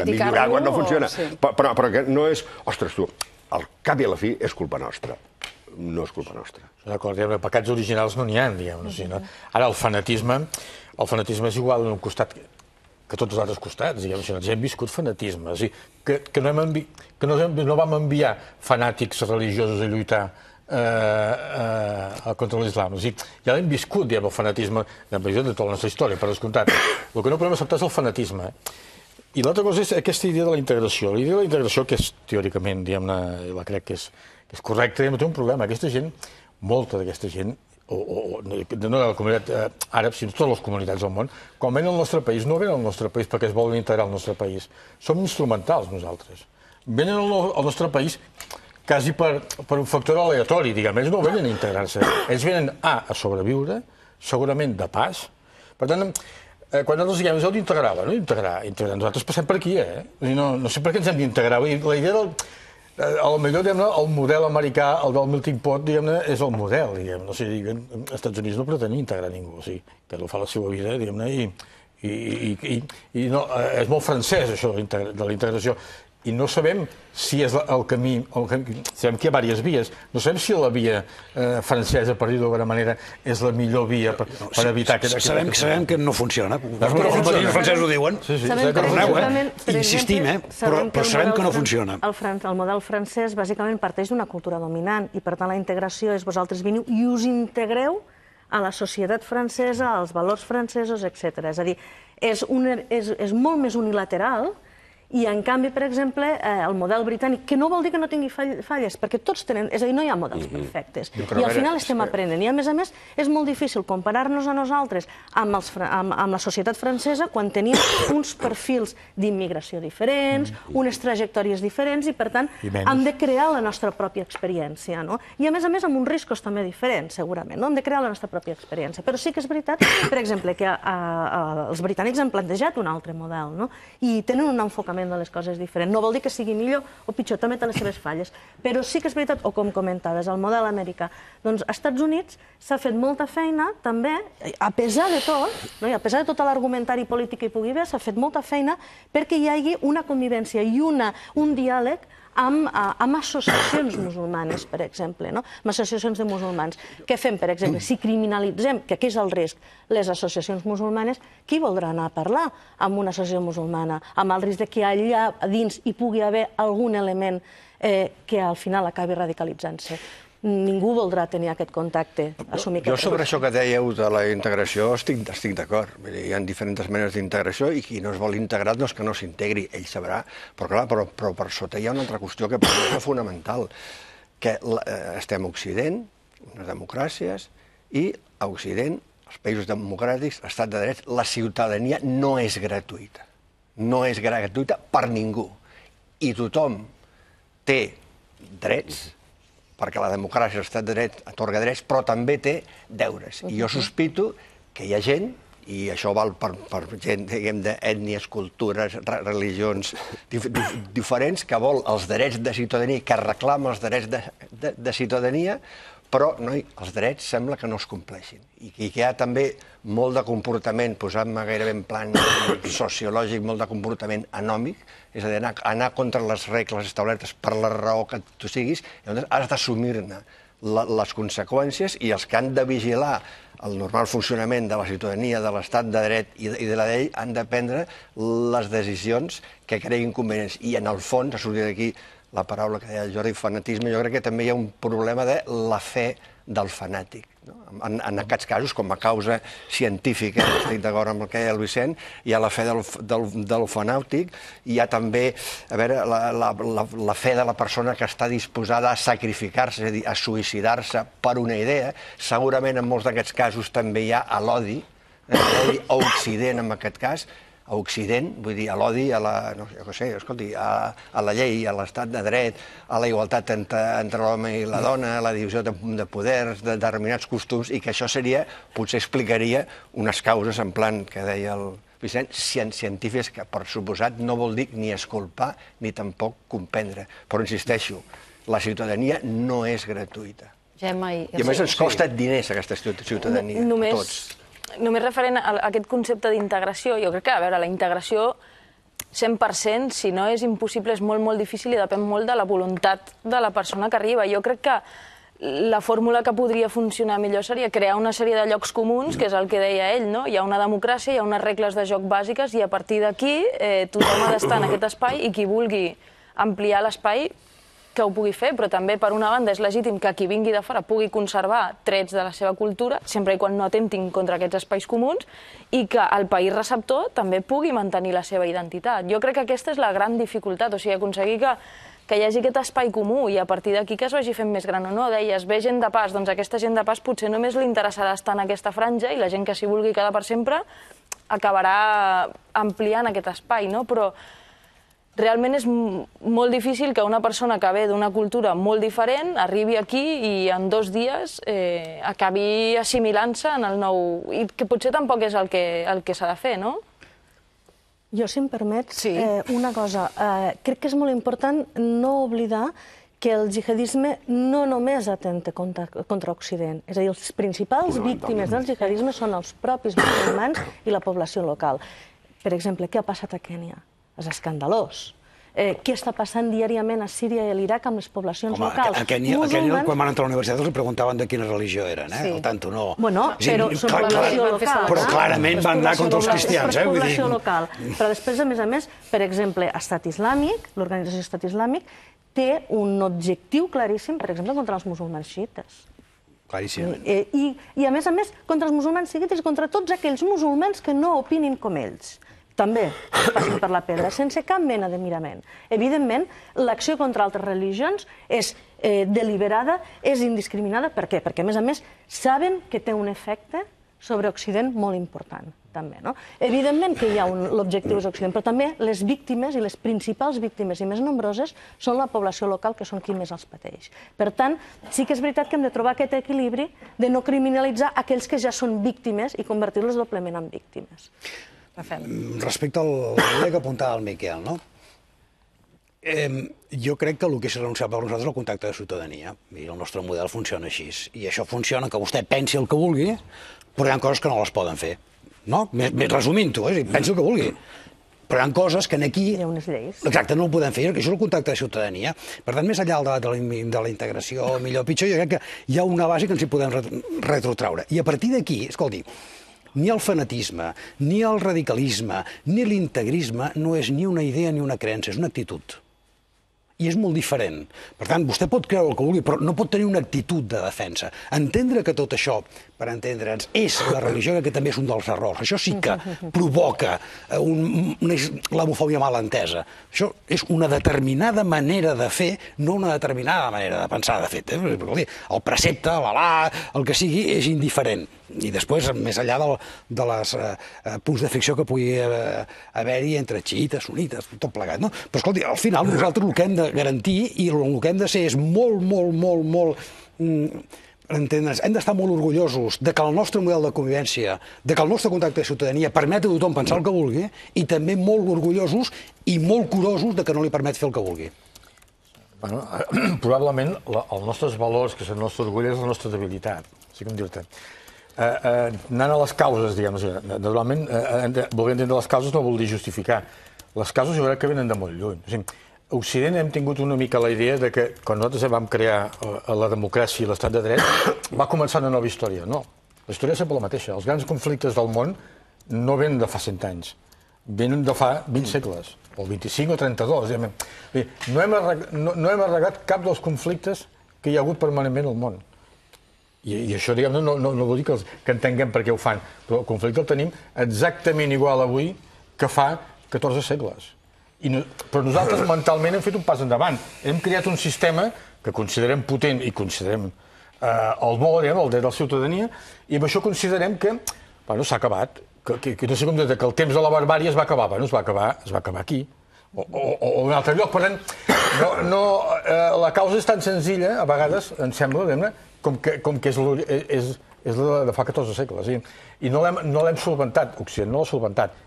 millorar quan no funciona. Però que no és, ostres, tu, al cap i a la fi és culpa nostra. No és culpa nostra. D'acord, pecats originals no n'hi ha, diguem-ne. Ara, el fanatisme és igual en un costat que tots els altres costats, diguem-ne. Hem viscut fanatisme. És a dir, que no vam enviar fanàtics religiosos a lluitar contra l'islam. Ja l'hem viscut, el fanatisme, de tota la nostra història, per descomptat. El que no podem acceptar és el fanatisme. I l'altra cosa és aquesta idea de la integració. La idea de la integració, que és teòricament, diguem-ne, la crec que és correcte, té un problema. Aquesta gent, molta d'aquesta gent, no de la comunitat àrab, sinó totes les comunitats del món, quan venen al nostre país, no venen al nostre país perquè es volen integrar al nostre país. Som instrumentals, nosaltres. Venen al nostre país quasi per un factor aleatori, diguem. Ells no venen a integrar-se. Ells venen a sobreviure, segurament de pas, Per tant, quan nosaltres diem, heu d'integrar, bueno, integrar, nosaltres passem per aquí, no sé per què ens hem d'integrar. La idea del... Potser, diguem-ne, el model americà, el del melting pot, diguem-ne, és el model, diguem-ne. O sigui, als Estats Units no pretenen integrar ningú, o sigui, cada un fa la seva vida, diguem-ne, i no, és molt francès, això, de la integració. I no sabem si és el camí, sabem que hi ha diverses vies, no sabem si la via francesa, per dir d'alguna manera, és la millor via per evitar... Sabem que no funciona. Els francesos ho diuen. Insistim, però sabem que no funciona. El model francès bàsicament parteix d'una cultura dominant i per tant la integració és vosaltres veniu i us integreu a la societat francesa, als valors francesos, etc. És a dir, és molt més unilateral. I, en canvi, per exemple, el model britànic, que no vol dir que no tingui falles, perquè tots tenen... És a dir, no hi ha models perfectes. I al final estem aprenent. I, a més, és molt difícil comparar-nos a nosaltres amb la societat francesa quan tenim uns perfils d'immigració diferents, unes trajectòries diferents, i, per tant, hem de crear la nostra pròpia experiència. I, a més, amb uns riscos també diferents, segurament. Hem de crear la nostra pròpia experiència. Però sí que és veritat, per exemple, que els britànics han plantejat un altre model, i tenen un enfocament de les coses diferents. No vol dir que sigui millor o pitjor, també té les seves falles. Però sí que és veritat, o com comentaves, el model americà. Doncs als Estats Units s'ha fet molta feina, també, a pesar de tot, a pesar de tot l'argumentari polític que hi pugui haver, s'ha fet molta feina perquè hi hagi una convivència i un diàleg amb associacions musulmanes, per exemple, amb associacions de musulmans. Què fem, per exemple? Si criminalitzem, que aquí és el risc, les associacions musulmanes, qui voldrà anar a parlar amb una associació musulmana, amb el risc que allà dins hi pugui haver algun element que al final acabi radicalitzant-se? Ningú voldrà tenir aquest contacte. Jo sobre això que dèieu de la integració estic d'acord. Hi ha diferents maneres d'integració i qui no es vol integrar no és que no s'integri, ell sabrà. Però clar, però per sota hi ha una altra qüestió que per mi és fonamental, que estem a Occident, unes democràcies, i a Occident, els països democràtics, l'estat de dret, la ciutadania no és gratuïta. No és gratuïta per ningú. I tothom té drets, perquè la democràcia, l'estat de dret, atorga drets, però també té deures. I jo sospito que hi ha gent, i això val per gent, diguem, d'ètnies, cultures, religions diferents, que vol els drets de ciutadania, que reclama els drets de ciutadania, però els drets sembla que no es compleixin. I que hi ha també molt de comportament, posant-me gairebé en plan sociològic, molt de comportament anòmic, és a dir, anar contra les regles establertes per la raó que tu siguis, llavors has d'assumir-ne les conseqüències i els que han de vigilar el normal funcionament de la ciutadania, de l'estat de dret i de la llei han de prendre les decisions que creguin convenients. I en el fons, ha sortit aquí la paraula que deia el Jordi, fanatisme, jo crec que també hi ha un problema de la fe del fanàtic. En aquests casos, com a causa científica, estic d'acord amb el que deia el Vicent, hi ha la fe del fanàtic, hi ha també, a veure, la fe de la persona que està disposada a sacrificar-se, és a dir, a suïcidar-se per una idea. Segurament en molts d'aquests casos també hi ha l'odi, l'odi a Occident en aquest cas, a Occident, vull dir, a l'odi, a la llei, a l'estat de dret, a la igualtat entre l'home i la dona, a la divisió de poders, de determinats costums, i que això seria, potser explicaria unes causes, en plan, que deia el Vicent, científiques, que per suposat no vol dir ni escolpar ni tampoc comprendre. Però insisteixo, la ciutadania no és gratuïta. I a més ens costa diners aquesta ciutadania, a tots. Només referent a aquest concepte d'integració, jo crec que, a veure, la integració 100%, si no és impossible, és molt, molt difícil i depèn molt de la voluntat de la persona que arriba. Jo crec que la fórmula que podria funcionar millor seria crear una sèrie de llocs comuns, que és el que deia ell, no? Hi ha una democràcia, hi ha unes regles de joc bàsiques i a partir d'aquí tothom ha d'estar en aquest espai i qui vulgui ampliar l'espai que ho pugui fer, però també, per una banda, és legítim que qui vingui de fora pugui conservar trets de la seva cultura, sempre i quan no atentin contra aquests espais comuns, i que el país receptor també pugui mantenir la seva identitat. Jo crec que aquesta és la gran dificultat, o sigui, aconseguir que hi hagi aquest espai comú i a partir d'aquí que es vagi fent més gran o no. Deies, ve gent de pas, doncs aquesta gent de pas potser només li interessarà estar en aquesta franja i la gent que s'hi vulgui quedar per sempre acabarà ampliant aquest espai, no? Però realment és molt difícil que una persona que ve d'una cultura molt diferent arribi aquí i en 2 dies acabi assimilant-se en el nou... I que potser tampoc és el que s'ha de fer, no? Jo, si em permets, una cosa. Crec que és molt important no oblidar que el jihadisme no només atenta contra Occident. És a dir, els principals víctimes del jihadisme són els propis musulmans i la població local. Per exemple, què ha passat a Kènia? És escandalós. Què està passant diàriament a Síria i a l'Iraq amb les poblacions locals? A Kènia, quan van entrar a la universitat, els preguntaven de quina religió eren, Al tanto, no. Bueno, però són població local. Però clarament van anar contra els cristians, És població local. Però després, a més, per exemple, Estat Islàmic, l'organització Estat Islàmic, té un objectiu claríssim, per exemple, contra els musulmans xiites. Claríssimament. I, a més, contra els musulmans xiites i contra tots aquells musulmans que no opinin com ells. També passen per la pedra, sense cap mena de mirament. Evidentment, l'acció contra altres religions és deliberada, és indiscriminada. Per què? Perquè, a més, saben que té un efecte sobre Occident molt important, també, no? Evidentment que hi ha l'objectiu és Occident, però també les víctimes i les principals víctimes i més nombroses són la població local, que són qui més els pateix. Per tant, sí que és veritat que hem de trobar aquest equilibri de no criminalitzar aquells que ja són víctimes i convertir-los doblement en víctimes. Respecte a l'idea que apuntava el Miquel, no? Jo crec que el que és renunciable per nosaltres és el contacte de ciutadania. I el nostre model funciona així. I això funciona que vostè pensi el que vulgui, però hi ha coses que no les poden fer. No? Resumint-ho, pensi el que vulgui. Però hi ha coses que aquí... Hi ha unes lleis. Exacte, no ho podem fer. Això és el contacte de ciutadania. Per tant, més enllà del debat de la integració, millor o pitjor, jo crec que hi ha una base que ens hi podem retrotraure. I a partir d'aquí, escolti, ni el fanatisme, ni el radicalisme, ni l'integrisme no és ni una idea ni una creença, és una actitud. I és molt diferent. Per tant, vostè pot creure el que vulgui, però no pot tenir una actitud de defensa. Entendre que tot això, per entendre'ns, és la religió, que també és un dels errors. Això sí que provoca una islamofòbia mal entesa. Això és una determinada manera de fer, no una determinada manera de pensar, de fet. El precepte, l'Alà, el que sigui, és indiferent. I després, més enllà de les punts de fricció que pugui haver-hi entre xiites, sunites, tot plegat, no? Però, escolti, al final nosaltres el que hem de garantir i el que hem de ser és molt entendre'ns, hem d'estar molt orgullosos de que el nostre model de convivència, de que el nostre contacte de ciutadania permet a tothom pensar el que vulgui i també molt orgullosos i molt curosos de que no li permet fer el que vulgui. Bueno, probablement els nostres valors, que és el nostre orgull, és la nostra debilitat. Sí, com dir-te. Anant a les causes, diguem, naturalment, voler entendre les causes no vol dir justificar. Les causes jo crec que venen de molt lluny. A Occident hem tingut una mica la idea de que quan nosaltres vam crear la democràcia i l'estat de dret va començar una nova història. No, la història és sempre la mateixa. Els grans conflictes del món no venen de fa 100 anys, venen de fa 20 segles, o 25 o 32. No hem arreglat cap dels conflictes que hi ha hagut permanentment al món. I això, diguem, no vol dir que entenguem per què ho fan, però el conflicte el tenim exactament igual avui que fa 14 segles. Però nosaltres mentalment hem fet un pas endavant. Hem creat un sistema que considerem potent i considerem el bo, el dret de la ciutadania, i amb això considerem que s'ha acabat, que no sé com dir, que el temps de la barbària es va acabar. Bueno, es va acabar aquí, o en un altre lloc. Per tant, la causa és tan senzilla, a vegades, em sembla, com que és la de fa 14 segles. I no l'hem solventat, Occident no l'ha solventat.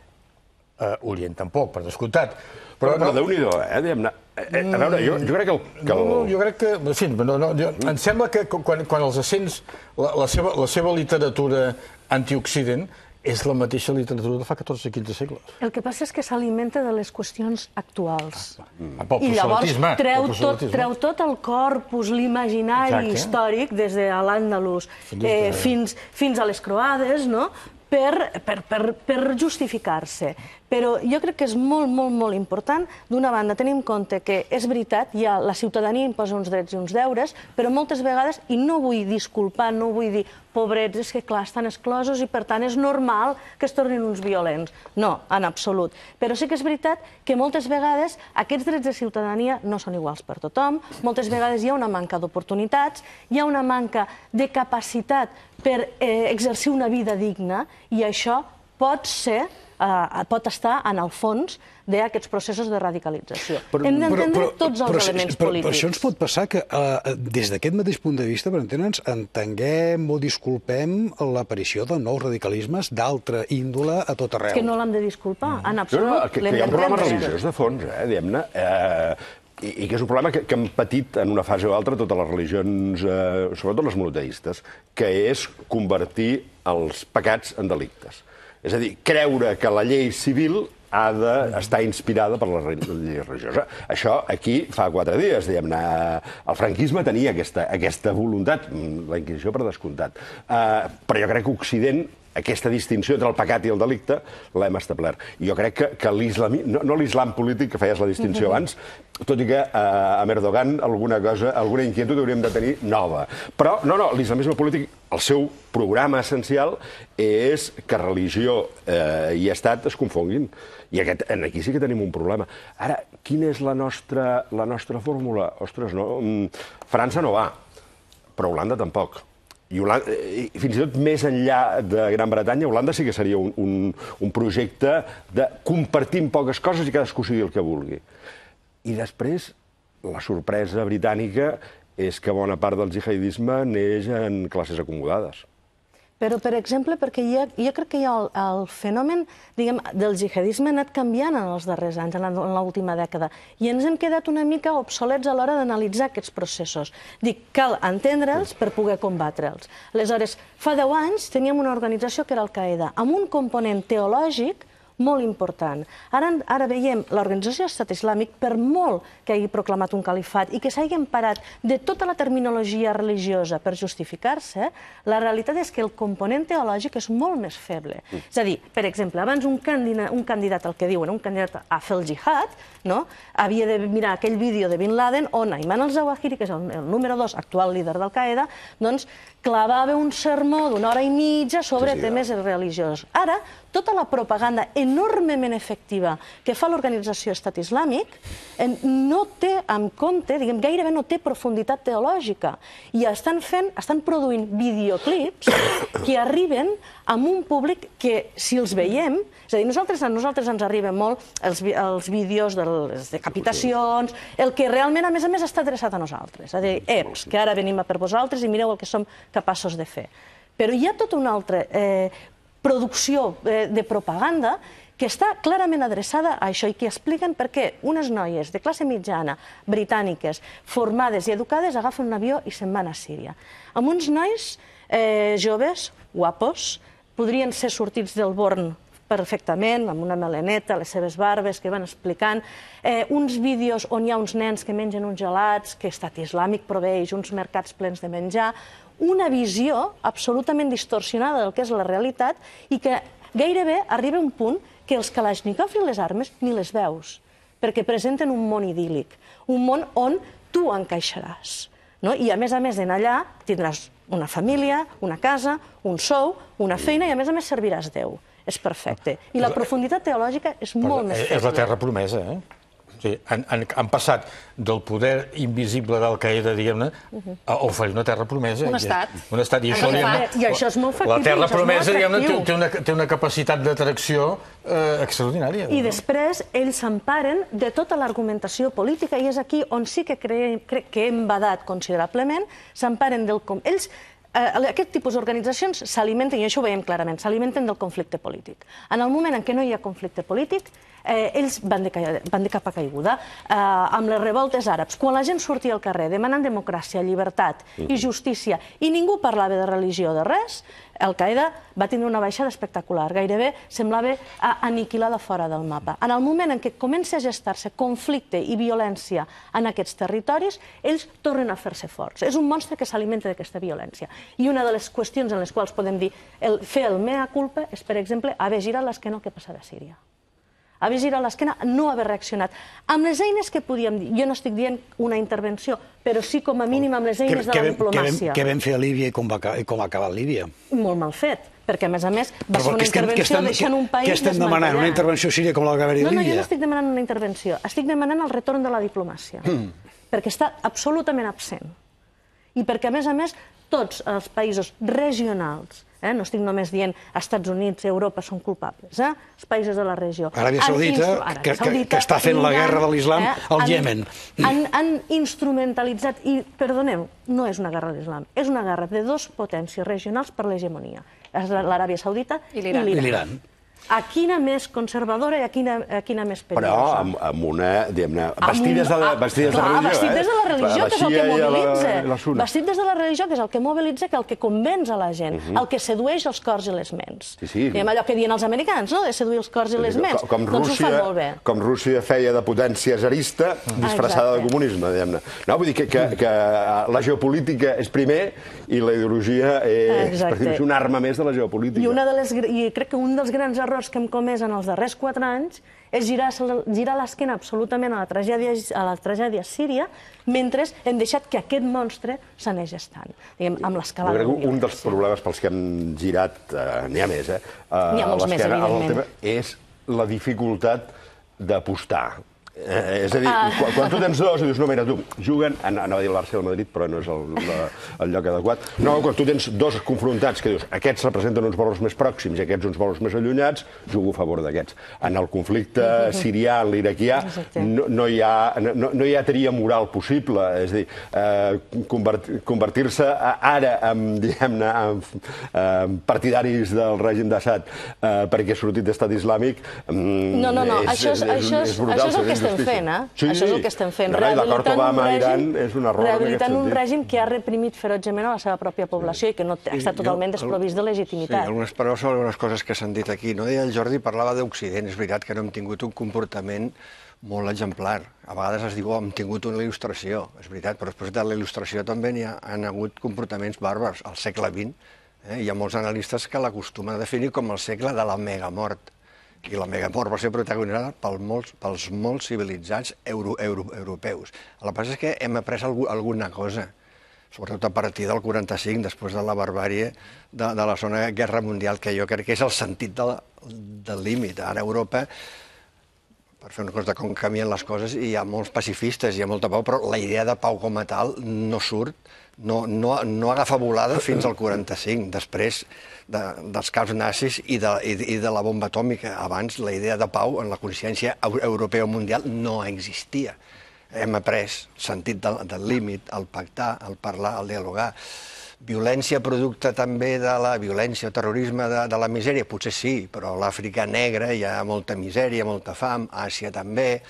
Orient tampoc, per descomptat. Però Déu-n'hi-do, diguem-ne. A veure, jo crec que... Jo crec que... En fi, em sembla que quan els accents, la seva literatura anti-Occident és la mateixa literatura de fa 14-15 segles. El que passa és que s'alimenta de les qüestions actuals. I llavors treu tot el corpus, l'imaginari històric, des de l'Àndalus fins a les croades, no?, per justificar-se. Però jo crec que és molt, molt, molt important, d'una banda, tenir en compte que és veritat, la ciutadania imposa uns drets i uns deures, però moltes vegades, i no vull disculpar, no vull dir, pobrets, és que clar, estan exclosos i per tant és normal que es tornin uns violents. No, en absolut. Però sí que és veritat que moltes vegades aquests drets de ciutadania no són iguals per tothom, moltes vegades hi ha una manca d'oportunitats, hi ha una manca de capacitat per exercir una vida digna i això pot ser pot estar en el fons d'aquests processos de radicalització. Hem d'entendre tots els elements polítics. Per això ens pot passar que des d'aquest mateix punt de vista, per entendre'ns, entenguem o disculpem l'aparició de nous radicalismes d'altra índole a tot arreu. És que no l'hem de disculpar, en absolut. Que hi ha un problema religiós de fons, diguem-ne, i que és un problema que han patit en una fase o altra totes les religions, sobretot les monoteistes, que és convertir els pecats en delictes. És a dir, creure que la llei civil ha d'estar inspirada per la llei religiosa. Això aquí fa 4 dies, diguem-ne, el franquisme tenia aquesta voluntat, la Inquisició per descomptat. Però jo crec que Occident, aquesta distinció entre el pecat i el delicte, l'hem establert. Jo crec que l'islam, no l'islam polític, que feies la distinció abans, tot i que amb Erdogan alguna inquietud hauríem de tenir nova. Però, no, l'islamisme polític, el seu programa essencial és que religió i estat es confonguin. I aquí sí que tenim un problema. Ara, quina és la nostra fórmula? Ostres, no, França no va, però Holanda tampoc. I fins i tot més enllà de Gran Bretanya, Holanda sí que seria un projecte de compartir poques coses i cadascú sigui el que vulgui. I després, la sorpresa britànica és que bona part del jihadisme neix en classes acomodades. Però, per exemple, perquè jo crec que el fenomen del jihadisme ha anat canviant en els darrers anys, en l'última dècada, i ens hem quedat una mica obsolets a l'hora d'analitzar aquests processos. Dic, cal entendre'ls per poder combatre'ls. Aleshores, fa 10 anys teníem una organització que era Al-Qaeda, amb un component teològic molt important. Ara veiem l'Organització d'Estat Islàmic, per molt que hagi proclamat un califat i que s'hagi emparat de tota la terminologia religiosa per justificar-se, la realitat és que el component teològic és molt més feble. És a dir, per exemple, abans un candidat, el que diuen, un candidat a fer el jihad, havia de mirar aquell vídeo de Bin Laden on Ayman al-Zawahiri, que és el número 2, actual líder d'Al-Qaeda, doncs clavava un sermó d'una hora i mitja sobre temes religiosos. Ara, tota la propaganda enormement efectiva que fa l'Organització Estat Islàmic no té en compte, gairebé no té profunditat teològica. I estan produint videoclips que arriben amb un públic que, si els veiem, és a dir, a nosaltres ens arriben molt els vídeos de les decapitacions, el que realment, a més, està adreçat a nosaltres. És a dir, que ara venim per vosaltres i mireu el que som capaços de fer. Però hi ha tota una altra producció de propaganda que està clarament adreçada a això i que expliquen per què unes noies de classe mitjana, britàniques, formades i educades, agafen un avió i se'n van a Síria. Amb uns nois joves, guapos, podrien ser sortits del Born perfectament, amb una meleneta, les seves barbes, que van explicant, uns vídeos on hi ha uns nens que mengen uns gelats, que Estat Islàmic proveeix, uns mercats plens de menjar, una visió absolutament distorsionada del que és la realitat i que gairebé arriba a un punt que els Kalashnikov i les armes ni les veus, perquè presenten un món idíl·lic, un món on tu encaixaràs. I, a més, en allà tindràs una família, una casa, un sou, una feina i, a més, serviràs Déu. És perfecte. I la profunditat teològica és molt més feble. És la terra promesa, Han passat del poder invisible d'Al-Qaeda, diguem-ne, a oferir una terra promesa. Un estat. Un estat. I això és molt factible. La terra promesa, diguem-ne, té una capacitat d'atracció extraordinària. I després ells s'emparen de tota l'argumentació política i és aquí on sí que crec que hem badat considerablement, s'emparen del... Aquest tipus d'organitzacions s'alimenten, i això ho veiem clarament, s'alimenten del conflicte polític. En el moment en què no hi ha conflicte polític, ells van de capa caiguda. Amb les revoltes àrabs, quan la gent sortia al carrer demanant democràcia, llibertat i justícia, i ningú parlava de religió o de res, Al-Qaeda va tindre una baixada espectacular, gairebé semblava aniquilada fora del mapa. En el moment en què comença a gestar-se conflicte i violència en aquests territoris, ells tornen a fer-se forts. És un monstre que s'alimenta d'aquesta violència. I una de les qüestions en les quals podem dir fer el mea culpa és, per exemple, haver girat l'esquena al que passava a Síria. Haver girat l'esquena, no haver reaccionat. Amb les eines que podíem dir, jo no estic dient una intervenció, però sí com a mínim amb les eines de la diplomàcia. Què vam fer a Líbia i com va acabar Líbia? Molt mal fet, perquè a més va ser una intervenció deixant un país desmantellat. Què estem demanant? Una intervenció a Síria com la que va haver a Líbia? No, jo no estic demanant una intervenció, estic demanant el retorn de la diplomàcia, perquè està absolutament absent. I perquè, a més, tots els països regionals no estic només dient Estats Units i Europa són culpables, els països de la regió. Aràbia Saudita, que està fent la guerra de l'islam al Iemen. Han instrumentalitzat, i perdoneu, no és una guerra de l'islam, és una guerra de dues potències regionals per l'hegemonia. És l'Aràbia Saudita i l'Iran. A quina més conservadora i a quina més perillosa. Però amb una, diguem-ne, vestides de religió. Clar, vestit des de la religió, que és el que mobilitza. Vestit des de la religió, que és el que mobilitza, que el que convenç a la gent, el que sedueix els cors i les ments. Diguem allò que diuen els americans, no?, de seduir els cors i les ments. Doncs ho fan molt bé. Com Rússia feia de potència tsarista disfressada de comunisme, diguem-ne. No, vull dir que la geopolítica és primer i la ideologia és una arma més de la geopolítica. I crec que un dels grans errors que hem comès en els darrers 4 anys és girar l'esquena absolutament a la tragèdia síria, mentre hem deixat que aquest monstre s'anés gestant, amb l'escalada. Un dels problemes pels que hem girat, n'hi ha més, n'hi ha molts més, evidentment, és la dificultat d'apostar. És a dir, quan tu tens dos i dius, no, mira, tu, juguen, anava a dir el Barça i el Madrid, però no és el lloc adequat. No, quan tu tens dos confrontats que dius, aquests representen uns valors més pròxims i aquests uns valors més allunyats, jugo a favor d'aquests. En el conflicte sirià, en l'iraquià, no hi ha tria moral possible. És a dir, convertir-se ara en partidaris del règim d'Assad perquè ha sortit d'estat islàmic és brutal. Això és el que estem fent, rehabilitant un règim que ha reprimit ferotgement a la seva pròpia població i que no està totalment desprovist de legitimitat. Sí, algunes paraules sobre algunes coses que s'han dit aquí. No deia el Jordi, parlava d'Occident. És veritat que no hem tingut un comportament molt exemplar. A vegades es diu, hem tingut una il·lustració. És veritat, però després de la il·lustració també n'hi han hagut comportaments bàrbars. Al segle XX hi ha molts analistes que l'acostumen a definir com el segle de la megamort. I la megamort va ser protagonitzada pels molt civilitzats europeus. El que passa és que hem après alguna cosa, sobretot a partir del 45, després de la barbàrie de la Segona Guerra Mundial, que jo crec que és el sentit del límit. Ara a Europa, per fer una cosa de com canvien les coses, hi ha molts pacifistes, hi ha molta pau, però la idea de pau com a tal no surt, no agafa volada fins al 45, després dels caps nazis i de la bomba atòmica. Abans la idea de pau en la consciència europea o mundial no existia. Hem après sentit del límit, el pactar, el parlar, el dialogar. Violència producte també de la violència o terrorisme de la misèria? Potser sí, però a l'Àfrica negra hi ha molta misèria, molta fam, a Àsia també,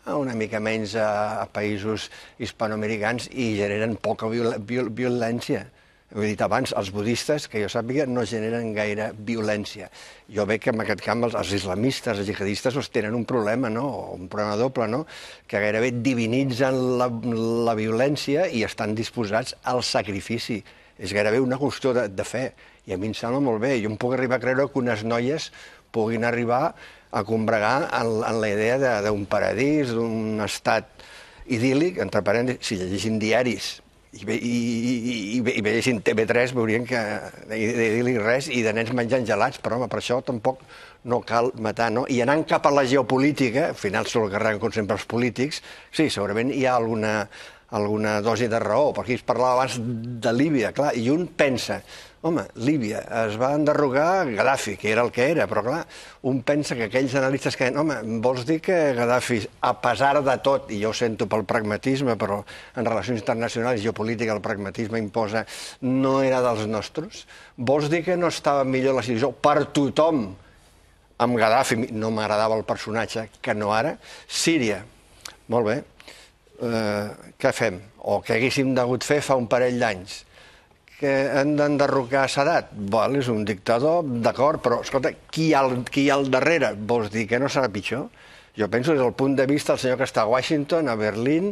una mica menys a països hispanoamericans i generen poca violència. Ho he dit abans, els budistes, que jo sàpiga, no generen gaire violència. Jo veig que en aquest camp els islamistes, els jihadistes, tenen un problema, un problema doble, que gairebé divinitzen la violència i estan disposats al sacrifici. És gairebé una qüestió de fe, i a mi em sembla molt bé. Jo em puc arribar a creure que unes noies puguin arribar a combregar en la idea d'un paradís, d'un estat idíl·lic, entre parèntesis, si llegeixin diaris i veiessin TV3 veurien que idíl·lic res i de nens menjant gelats, però home, per això tampoc no cal matar, no? I anant cap a la geopolítica, al final s'ho carreguen com sempre els polítics, sí, segurament hi ha alguna dosi de raó, perquè es parlava abans de Líbia, clar, i un pensa, home, Líbia, es va enderrocar Gaddafi, que era el que era, però clar, un pensa que aquells analistes que deien, home, vols dir que Gaddafi, a pesar de tot, i jo ho sento pel pragmatisme, però en relacions internacionals i geopolítica el pragmatisme imposa, no era dels nostres? Vols dir que no estava millor la situació per tothom amb Gaddafi? No m'agradava el personatge, que no ara. Síria, molt bé, què fem? O què haguéssim degut fer fa un parell d'anys? Que han d'enderrocar Sadat? És un dictador, d'acord, però, escolta, qui hi ha al darrere? Vols dir que no serà pitjor? Jo penso des del punt de vista del senyor que està a Washington, a Berlín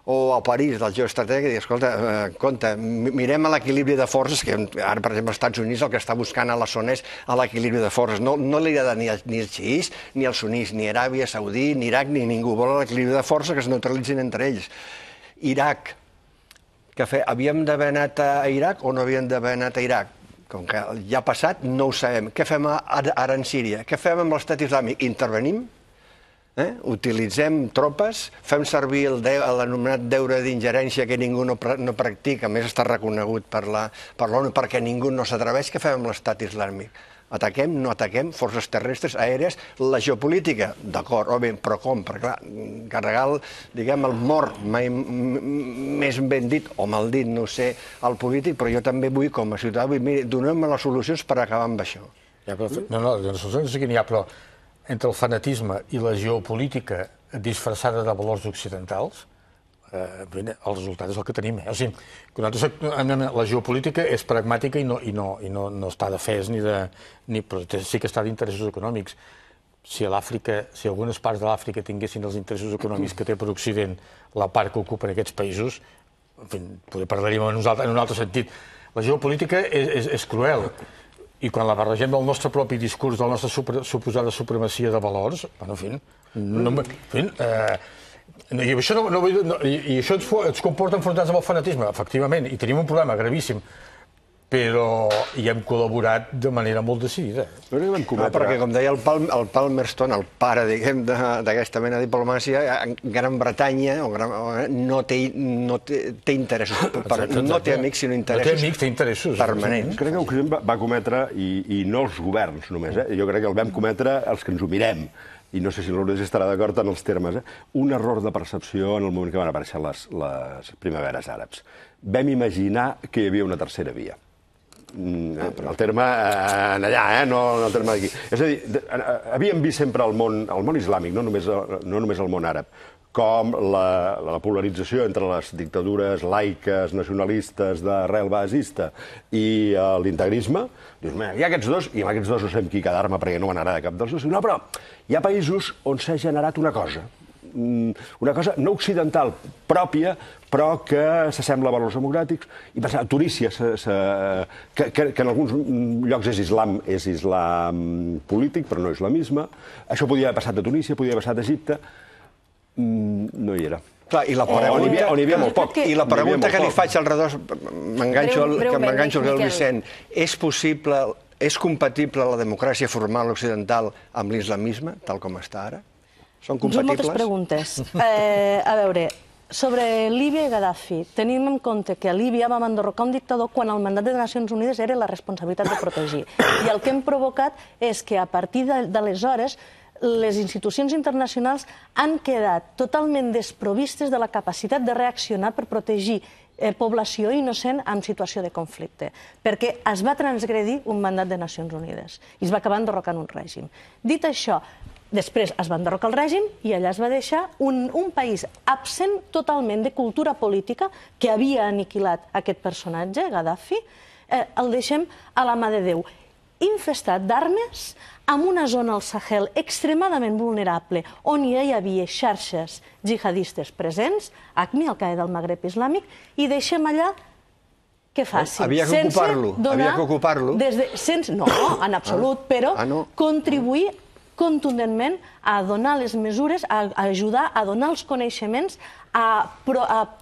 o a París, del geoestratègic, i dir, escolta, compte, mirem a l'equilibri de forces, que ara, per exemple, als Estats Units el que està buscant a la zona és l'equilibri de forces. No li agrada ni els xiís, ni els sunís, ni Aràbia Saudí, ni Iraq, ni ningú. Vol l'equilibri de forces que es neutralitzin entre ells. Iraq, havíem d'haver anat a Iraq o no havíem d'haver anat a Iraq? Com que ja ha passat, no ho sabem. Què fem ara en Síria? Què fem amb l'estat islàmic? Intervenim? Utilitzem tropes, fem servir l'anomenat deure d'ingerència que ningú no practica, a més està reconegut per l'ONU perquè ningú no s'atreveix. Què fem amb l'estat islàmic? Ataquem, no ataquem, forces terrestres, aèries, la geopolítica, d'acord, òbviament, però com? Perquè, clar, carregar, diguem, el mort, mai més ben dit, o mal dit, no sé, al polític, però jo també vull, com a ciutadà, donem-me les solucions per acabar amb això. No, les solucions no sé quin hi ha, però entre el fanatisme i la geopolítica disfressada de valors occidentals, el resultat és el que tenim. O sigui, la geopolítica és pragmàtica i no està de fes però sí que està d'interessos econòmics. Si algunes parts de l'Àfrica tinguessin els interessos econòmics que té per Occident la part que ocupen aquests països, en fi, parlaríem en un altre sentit. La geopolítica és cruel. I quan la barregem del nostre propi discurs, de la nostra suposada supremacia de valors, i això ens comporta enfrontats amb el fanatisme, efectivament, i tenim un problema gravíssim, però hi hem col·laborat de manera molt decidida. Perquè, com deia el Palmerston, el pare, diguem, d'aquesta mena de diplomàcia, Gran Bretanya no té interessos, no té amics, sinó interessos permanents. Crec que Occident va cometre, i no els governs només, jo crec que el vam cometre els que ens ho mirem, i no sé si l'Lourdes estarà d'acord en els termes, un error de percepció en el moment que van aparèixer les primaveres àrabs. Vam imaginar que hi havia una tercera via. El terme allà, no el terme d'aquí. És a dir, havíem vist sempre el món islàmic, no només el món àrab, com la polarització entre les dictadures laiques, nacionalistes, d'arrel basista, i l'integrisme. Dius, hi ha aquests dos, i amb aquests dos no sabem qui quedar-me perquè no m'agrada cap dels dos. No, però hi ha països on s'ha generat una cosa no occidental pròpia, però que s'assembla a valors democràtics. I a Tunísia, que en alguns llocs és islam polític, però no islamisme. Això podia haver passat a Tunísia, podia haver passat a Egipte. No hi era. Clar, i la pregunta... On hi havia molt poc. I la pregunta que li faig al redós, m'enganxo al Vicent, és compatible la democràcia formal occidental amb l'islamisme, tal com està ara? Són compatibles? Moltes preguntes. A veure, sobre Líbia i Gaddafi, tenim en compte que a Líbia vam enderrocar un dictador quan el mandat de Nacions Unides era la responsabilitat de protegir. I el que hem provocat és que a partir d'aleshores les institucions internacionals han quedat totalment desprovistes de la capacitat de reaccionar per protegir població innocent en situació de conflicte, perquè es va transgredir un mandat de Nacions Unides i es va acabar enderrocant un règim. Dit això, després es va enderrocar el règim i allà es va deixar un país absent totalment de cultura política que havia aniquilat aquest personatge, Gaddafi, el deixem a la mà de Déu, infestat d'armes, amb una zona al Sahel extremadament vulnerable, on hi havia xarxes jihadistes presents, ACMI, el CAE del Magreb Islàmic, i deixem allà que facin. Havia que ocupar-lo. No, en absolut, però contribuir contundentment a donar les mesures, a ajudar a donar els coneixements, a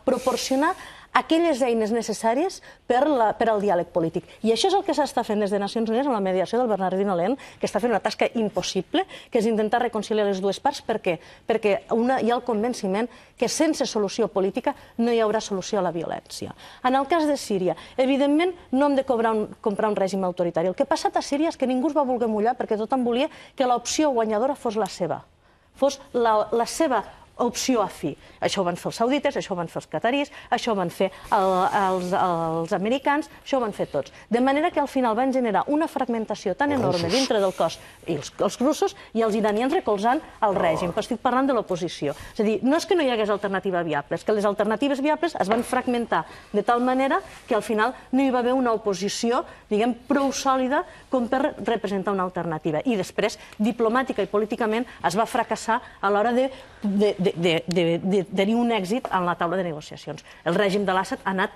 proporcionar aquelles eines necessàries per al diàleg polític. I això és el que s'està fent des de Nacions Unides amb la mediació del Bernardino León, que està fent una tasca impossible, que és intentar reconciliar les dues parts. Per què? Perquè hi ha el convenciment que sense solució política no hi haurà solució a la violència. En el cas de Síria, evidentment no hem de comprar un règim autoritari. El que ha passat a Síria és que ningú es va voler mullar perquè tothom volia que l'opció guanyadora fos la seva. Fos la seva opció a fi. Això ho van fer els saudites, això ho van fer els catarís, això ho van fer els americans, això ho van fer tots. De manera que al final van generar una fragmentació tan enorme dintre del cos, i els russos i els iranians recolzant el règim, però estic parlant de l'oposició. És a dir, no és que no hi hagués alternativa viable, és que les alternatives viables es van fragmentar de tal manera que al final no hi va haver una oposició, diguem, prou sòlida com per representar una alternativa. I després, diplomàtica i políticament, es va fracassar a l'hora de tenir un èxit en la taula de negociacions. El règim de l'Assad ha anat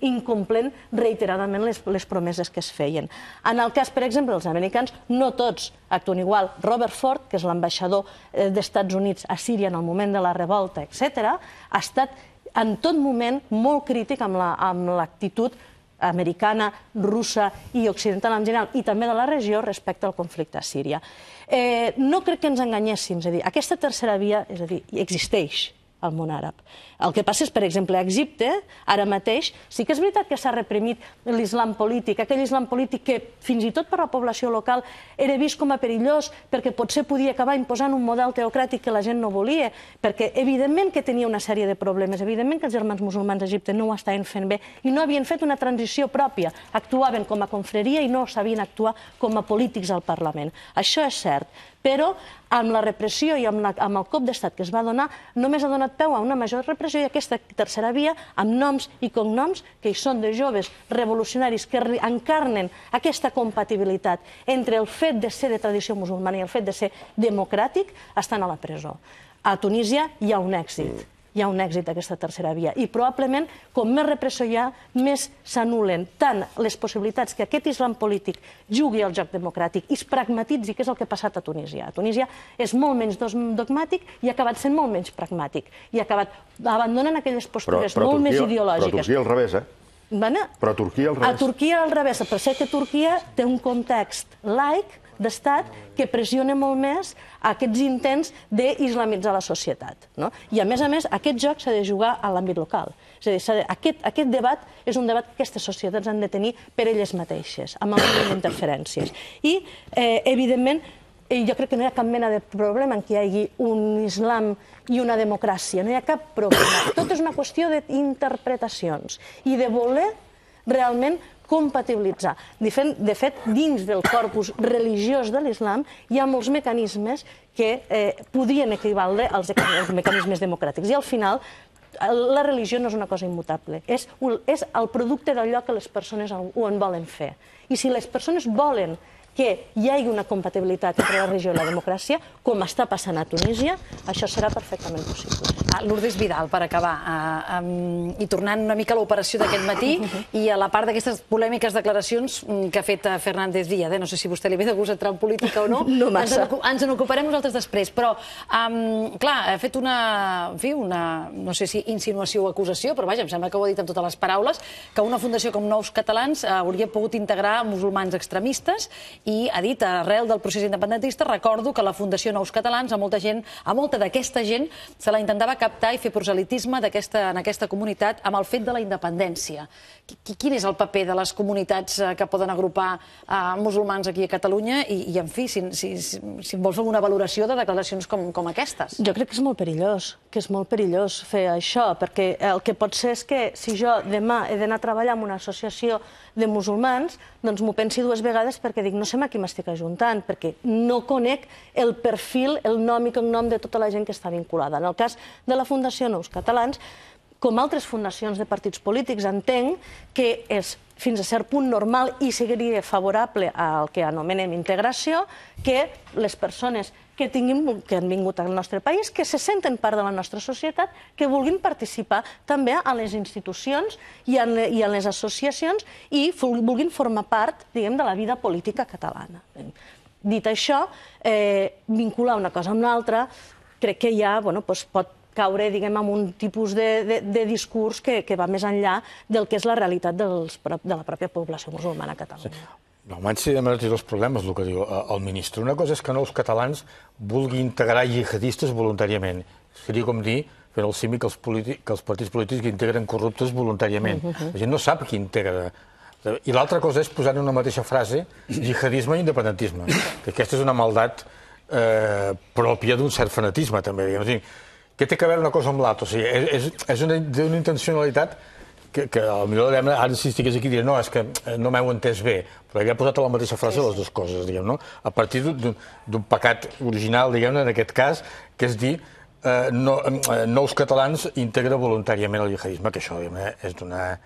incomplent reiteradament les promeses que es feien. En el cas, per exemple, dels americans, no tots actuen igual. Robert Ford, que és l'ambaixador d'Estats Units a Síria en el moment de la revolta, etc., ha estat en tot moment molt crític amb l'actitud americana, russa i occidental en general, i també de la regió respecte al conflicte a Síria. No crec que ens enganyéssim, és a dir, aquesta tercera via, és a dir, existeix al món àrab. El que passa és, per exemple, a Egipte, ara mateix, sí que és veritat que s'ha reprimit l'islam polític, aquell islam polític que fins i tot per la població local era vist com a perillós perquè potser podia acabar imposant un model teocràtic que la gent no volia, perquè evidentment que tenia una sèrie de problemes, evidentment que els germans musulmans d'Egipte no ho estaven fent bé i no havien fet una transició pròpia, actuaven com a confraria i no sabien actuar com a polítics al Parlament. Això és cert, però amb la repressió i amb el cop d'estat que es va donar, només ha donat peu a una major repressió i aquesta tercera via, amb noms i cognoms, que hi són de joves revolucionaris que encarnen aquesta compatibilitat entre el fet de ser de tradició musulmana i el fet de ser democràtic, estan a la presó. A Tunísia hi ha un èxit. Hi ha un èxit d'aquesta tercera via. I probablement, com més repressió hi ha, més s'anulen tant les possibilitats que aquest islam polític jugui al joc democràtic i es pragmatitzi, que és el que ha passat a Tunísia. A Tunísia és molt menys dogmàtic i ha acabat sent molt menys pragmàtic. I ha acabat abandonant aquelles postures molt més ideològiques. Però Turquia al revés, Però Turquia al revés. A Turquia al revés, per ser que Turquia té un context laic d'estat que pressiona molt més aquests intents d'islamitzar la societat. I, a més, aquest joc s'ha de jugar a l'àmbit local. És a dir, aquest debat és un debat que aquestes societats han de tenir per elles mateixes, amb el mínim d'interferències. I, evidentment, jo crec que no hi ha cap mena de problema en què hi hagi un islam i una democràcia. No hi ha cap problema. Tot és una qüestió d'interpretacions i de voler realment compatibilitzar. De fet, dins del corpus religiós de l'islam hi ha molts mecanismes que podrien equivaldre als mecanismes democràtics. I al final, la religió no és una cosa immutable, és el producte d'allò que les persones ho en volen fer. I si les persones volen que hi hagi una compatibilitat entre la religió i la democràcia, com està passant a Tunísia, això serà perfectament possible. Lourdes Vidal, per acabar, i tornant una mica a l'operació d'aquest matí i a la part d'aquestes polèmiques declaracions que ha fet Fernández Díaz. No sé si a vostè li ve de gust entrar en política o no. No massa. Ens en ocuparem nosaltres després, però, clar, ha fet una, no sé si insinuació o acusació, però vaja, em sembla que ho ha dit amb totes les paraules, que una fundació com Nous Catalans hauria pogut integrar musulmans extremistes i ha dit, arrel del procés independentista, recordo que la Fundació Nous Catalans, a molta d'aquesta gent, se la intentava captar i fer proselitisme en aquesta comunitat amb el fet de la independència. Quin és el paper de les comunitats que poden agrupar musulmans aquí a Catalunya? I, en fi, si em vols fer una valoració de declaracions com aquestes. Jo crec que és molt perillós fer això, perquè el que pot ser és que si jo demà he d'anar a treballar en una associació de musulmans, doncs m'ho pensi dues vegades perquè dic, no sé a qui m'estic ajuntant, perquè no conec el perfil, el nom i cognom de tota la gent que està vinculada. En el cas de la Fundació Nous Catalans, com altres fundacions de partits polítics, entenc que és fins a cert punt normal i seguiria favorable al que anomenem integració, que les persones que han vingut al nostre país, que se senten part de la nostra societat, que vulguin participar també a les institucions i en les associacions i vulguin formar part, diguem, de la vida política catalana. Dit això, vincular una cosa amb l'altra, crec que ja pot caure, diguem, en un tipus de discurs que va més enllà del que és la realitat de la pròpia població musulmana a Catalunya. Normalment s'hi demanen dos problemes, el que diu el ministre. Una cosa és que Nous Catalans vulgui integrar jihadistes voluntàriament. Seria com dir, fent el símil, que els partits polítics integren corruptes voluntàriament. La gent no sap qui integra. I l'altra cosa és posar en una mateixa frase jihadisme i independentisme. Aquesta és una maldat pròpia d'un cert fanatisme, també. Què té a veure una cosa amb l'altra? És d'una intencionalitat que potser ara si estigués aquí diria no, és que no m'heu entès bé, però ell ha posat a la mateixa frase les dues coses, diguem, no? A partir d'un pecat original, diguem, en aquest cas, que és dir Nous Catalans integra voluntàriament el jihadisme, que això és d'una...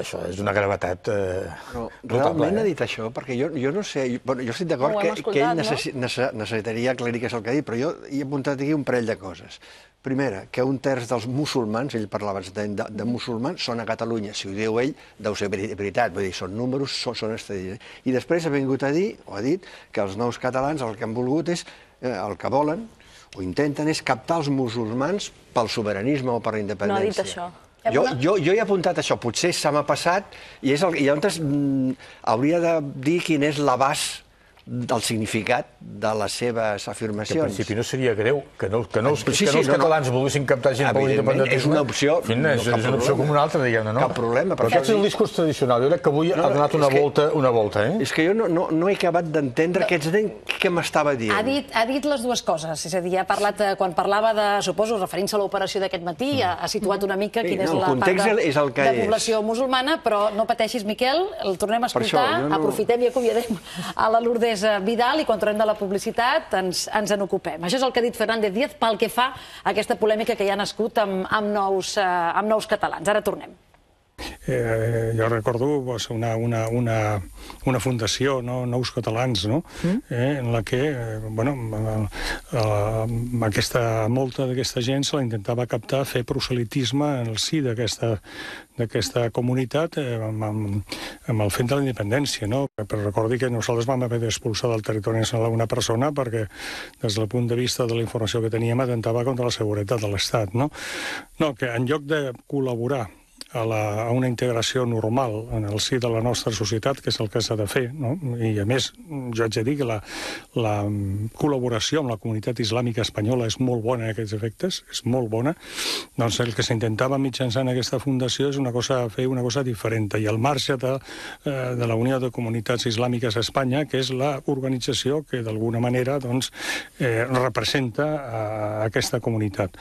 això és d'una gravetat notable. Realment ha dit això? Perquè jo no sé... Jo estic d'acord que ell necessitaria aclarir què és el que ha dit, però jo he apuntat aquí un parell de coses. Primera, que un terç dels musulmans, ell parlava de musulmans, són a Catalunya. Si ho diu ell, deu ser veritat, vull dir, són números, són estadístiques. I després ha vingut a dir, o ha dit, que els Nous Catalans el que han volgut és, el que volen, o intenten, és captar els musulmans pel sobiranisme o per la independència. No ha dit això. Jo he apuntat això, potser se m'ha passat, i llavors hauria de dir quin és l'abast del significat de les seves afirmacions. Que en principi no seria greu que els catalans volguessin captar gent per l'independentisme. És una opció. És una opció com una altra, diguem-ne, no? Cap problema. Però aquest és el discurs tradicional. Jo crec que avui ha donat una volta, eh? És que jo no he acabat d'entendre què m'estava dient. Ha dit les dues coses. És a dir, ha parlat, quan parlava de, suposo, referint-se a l'operació d'aquest matí, ha situat una mica quina és la part de població musulmana, però no pateixis, Miquel, el tornem a escoltar, aprofitem i acomiadem a la Lourdes Vidal i quan tornem de la publicitat ens en ocupem. Això és el que ha dit Fernández Díaz pel que fa a aquesta polèmica que ja ha nascut amb nous catalans. Ara tornem. Jo recordo una fundació, Nous Catalans, en la que molta d'aquesta gent se la intentava captar, fer proselitisme en el si d'aquesta comunitat amb el fet de la independència. Però recordi que nosaltres vam haver d'expulsar del territori nacional una persona perquè, des del punt de vista de la informació que teníem, atentava contra la seguretat de l'Estat. Que en lloc de col·laborar a una integració normal en el si de la nostra societat, que és el que s'ha de fer, i a més jo haig de dir que la col·laboració amb la comunitat islàmica espanyola és molt bona en aquests efectes, és molt bona, doncs el que s'intentava mitjançant aquesta fundació és fer una cosa diferent, i al marge de la Unió de Comunitats Islàmiques a Espanya, que és l'organització que d'alguna manera representa aquesta comunitat.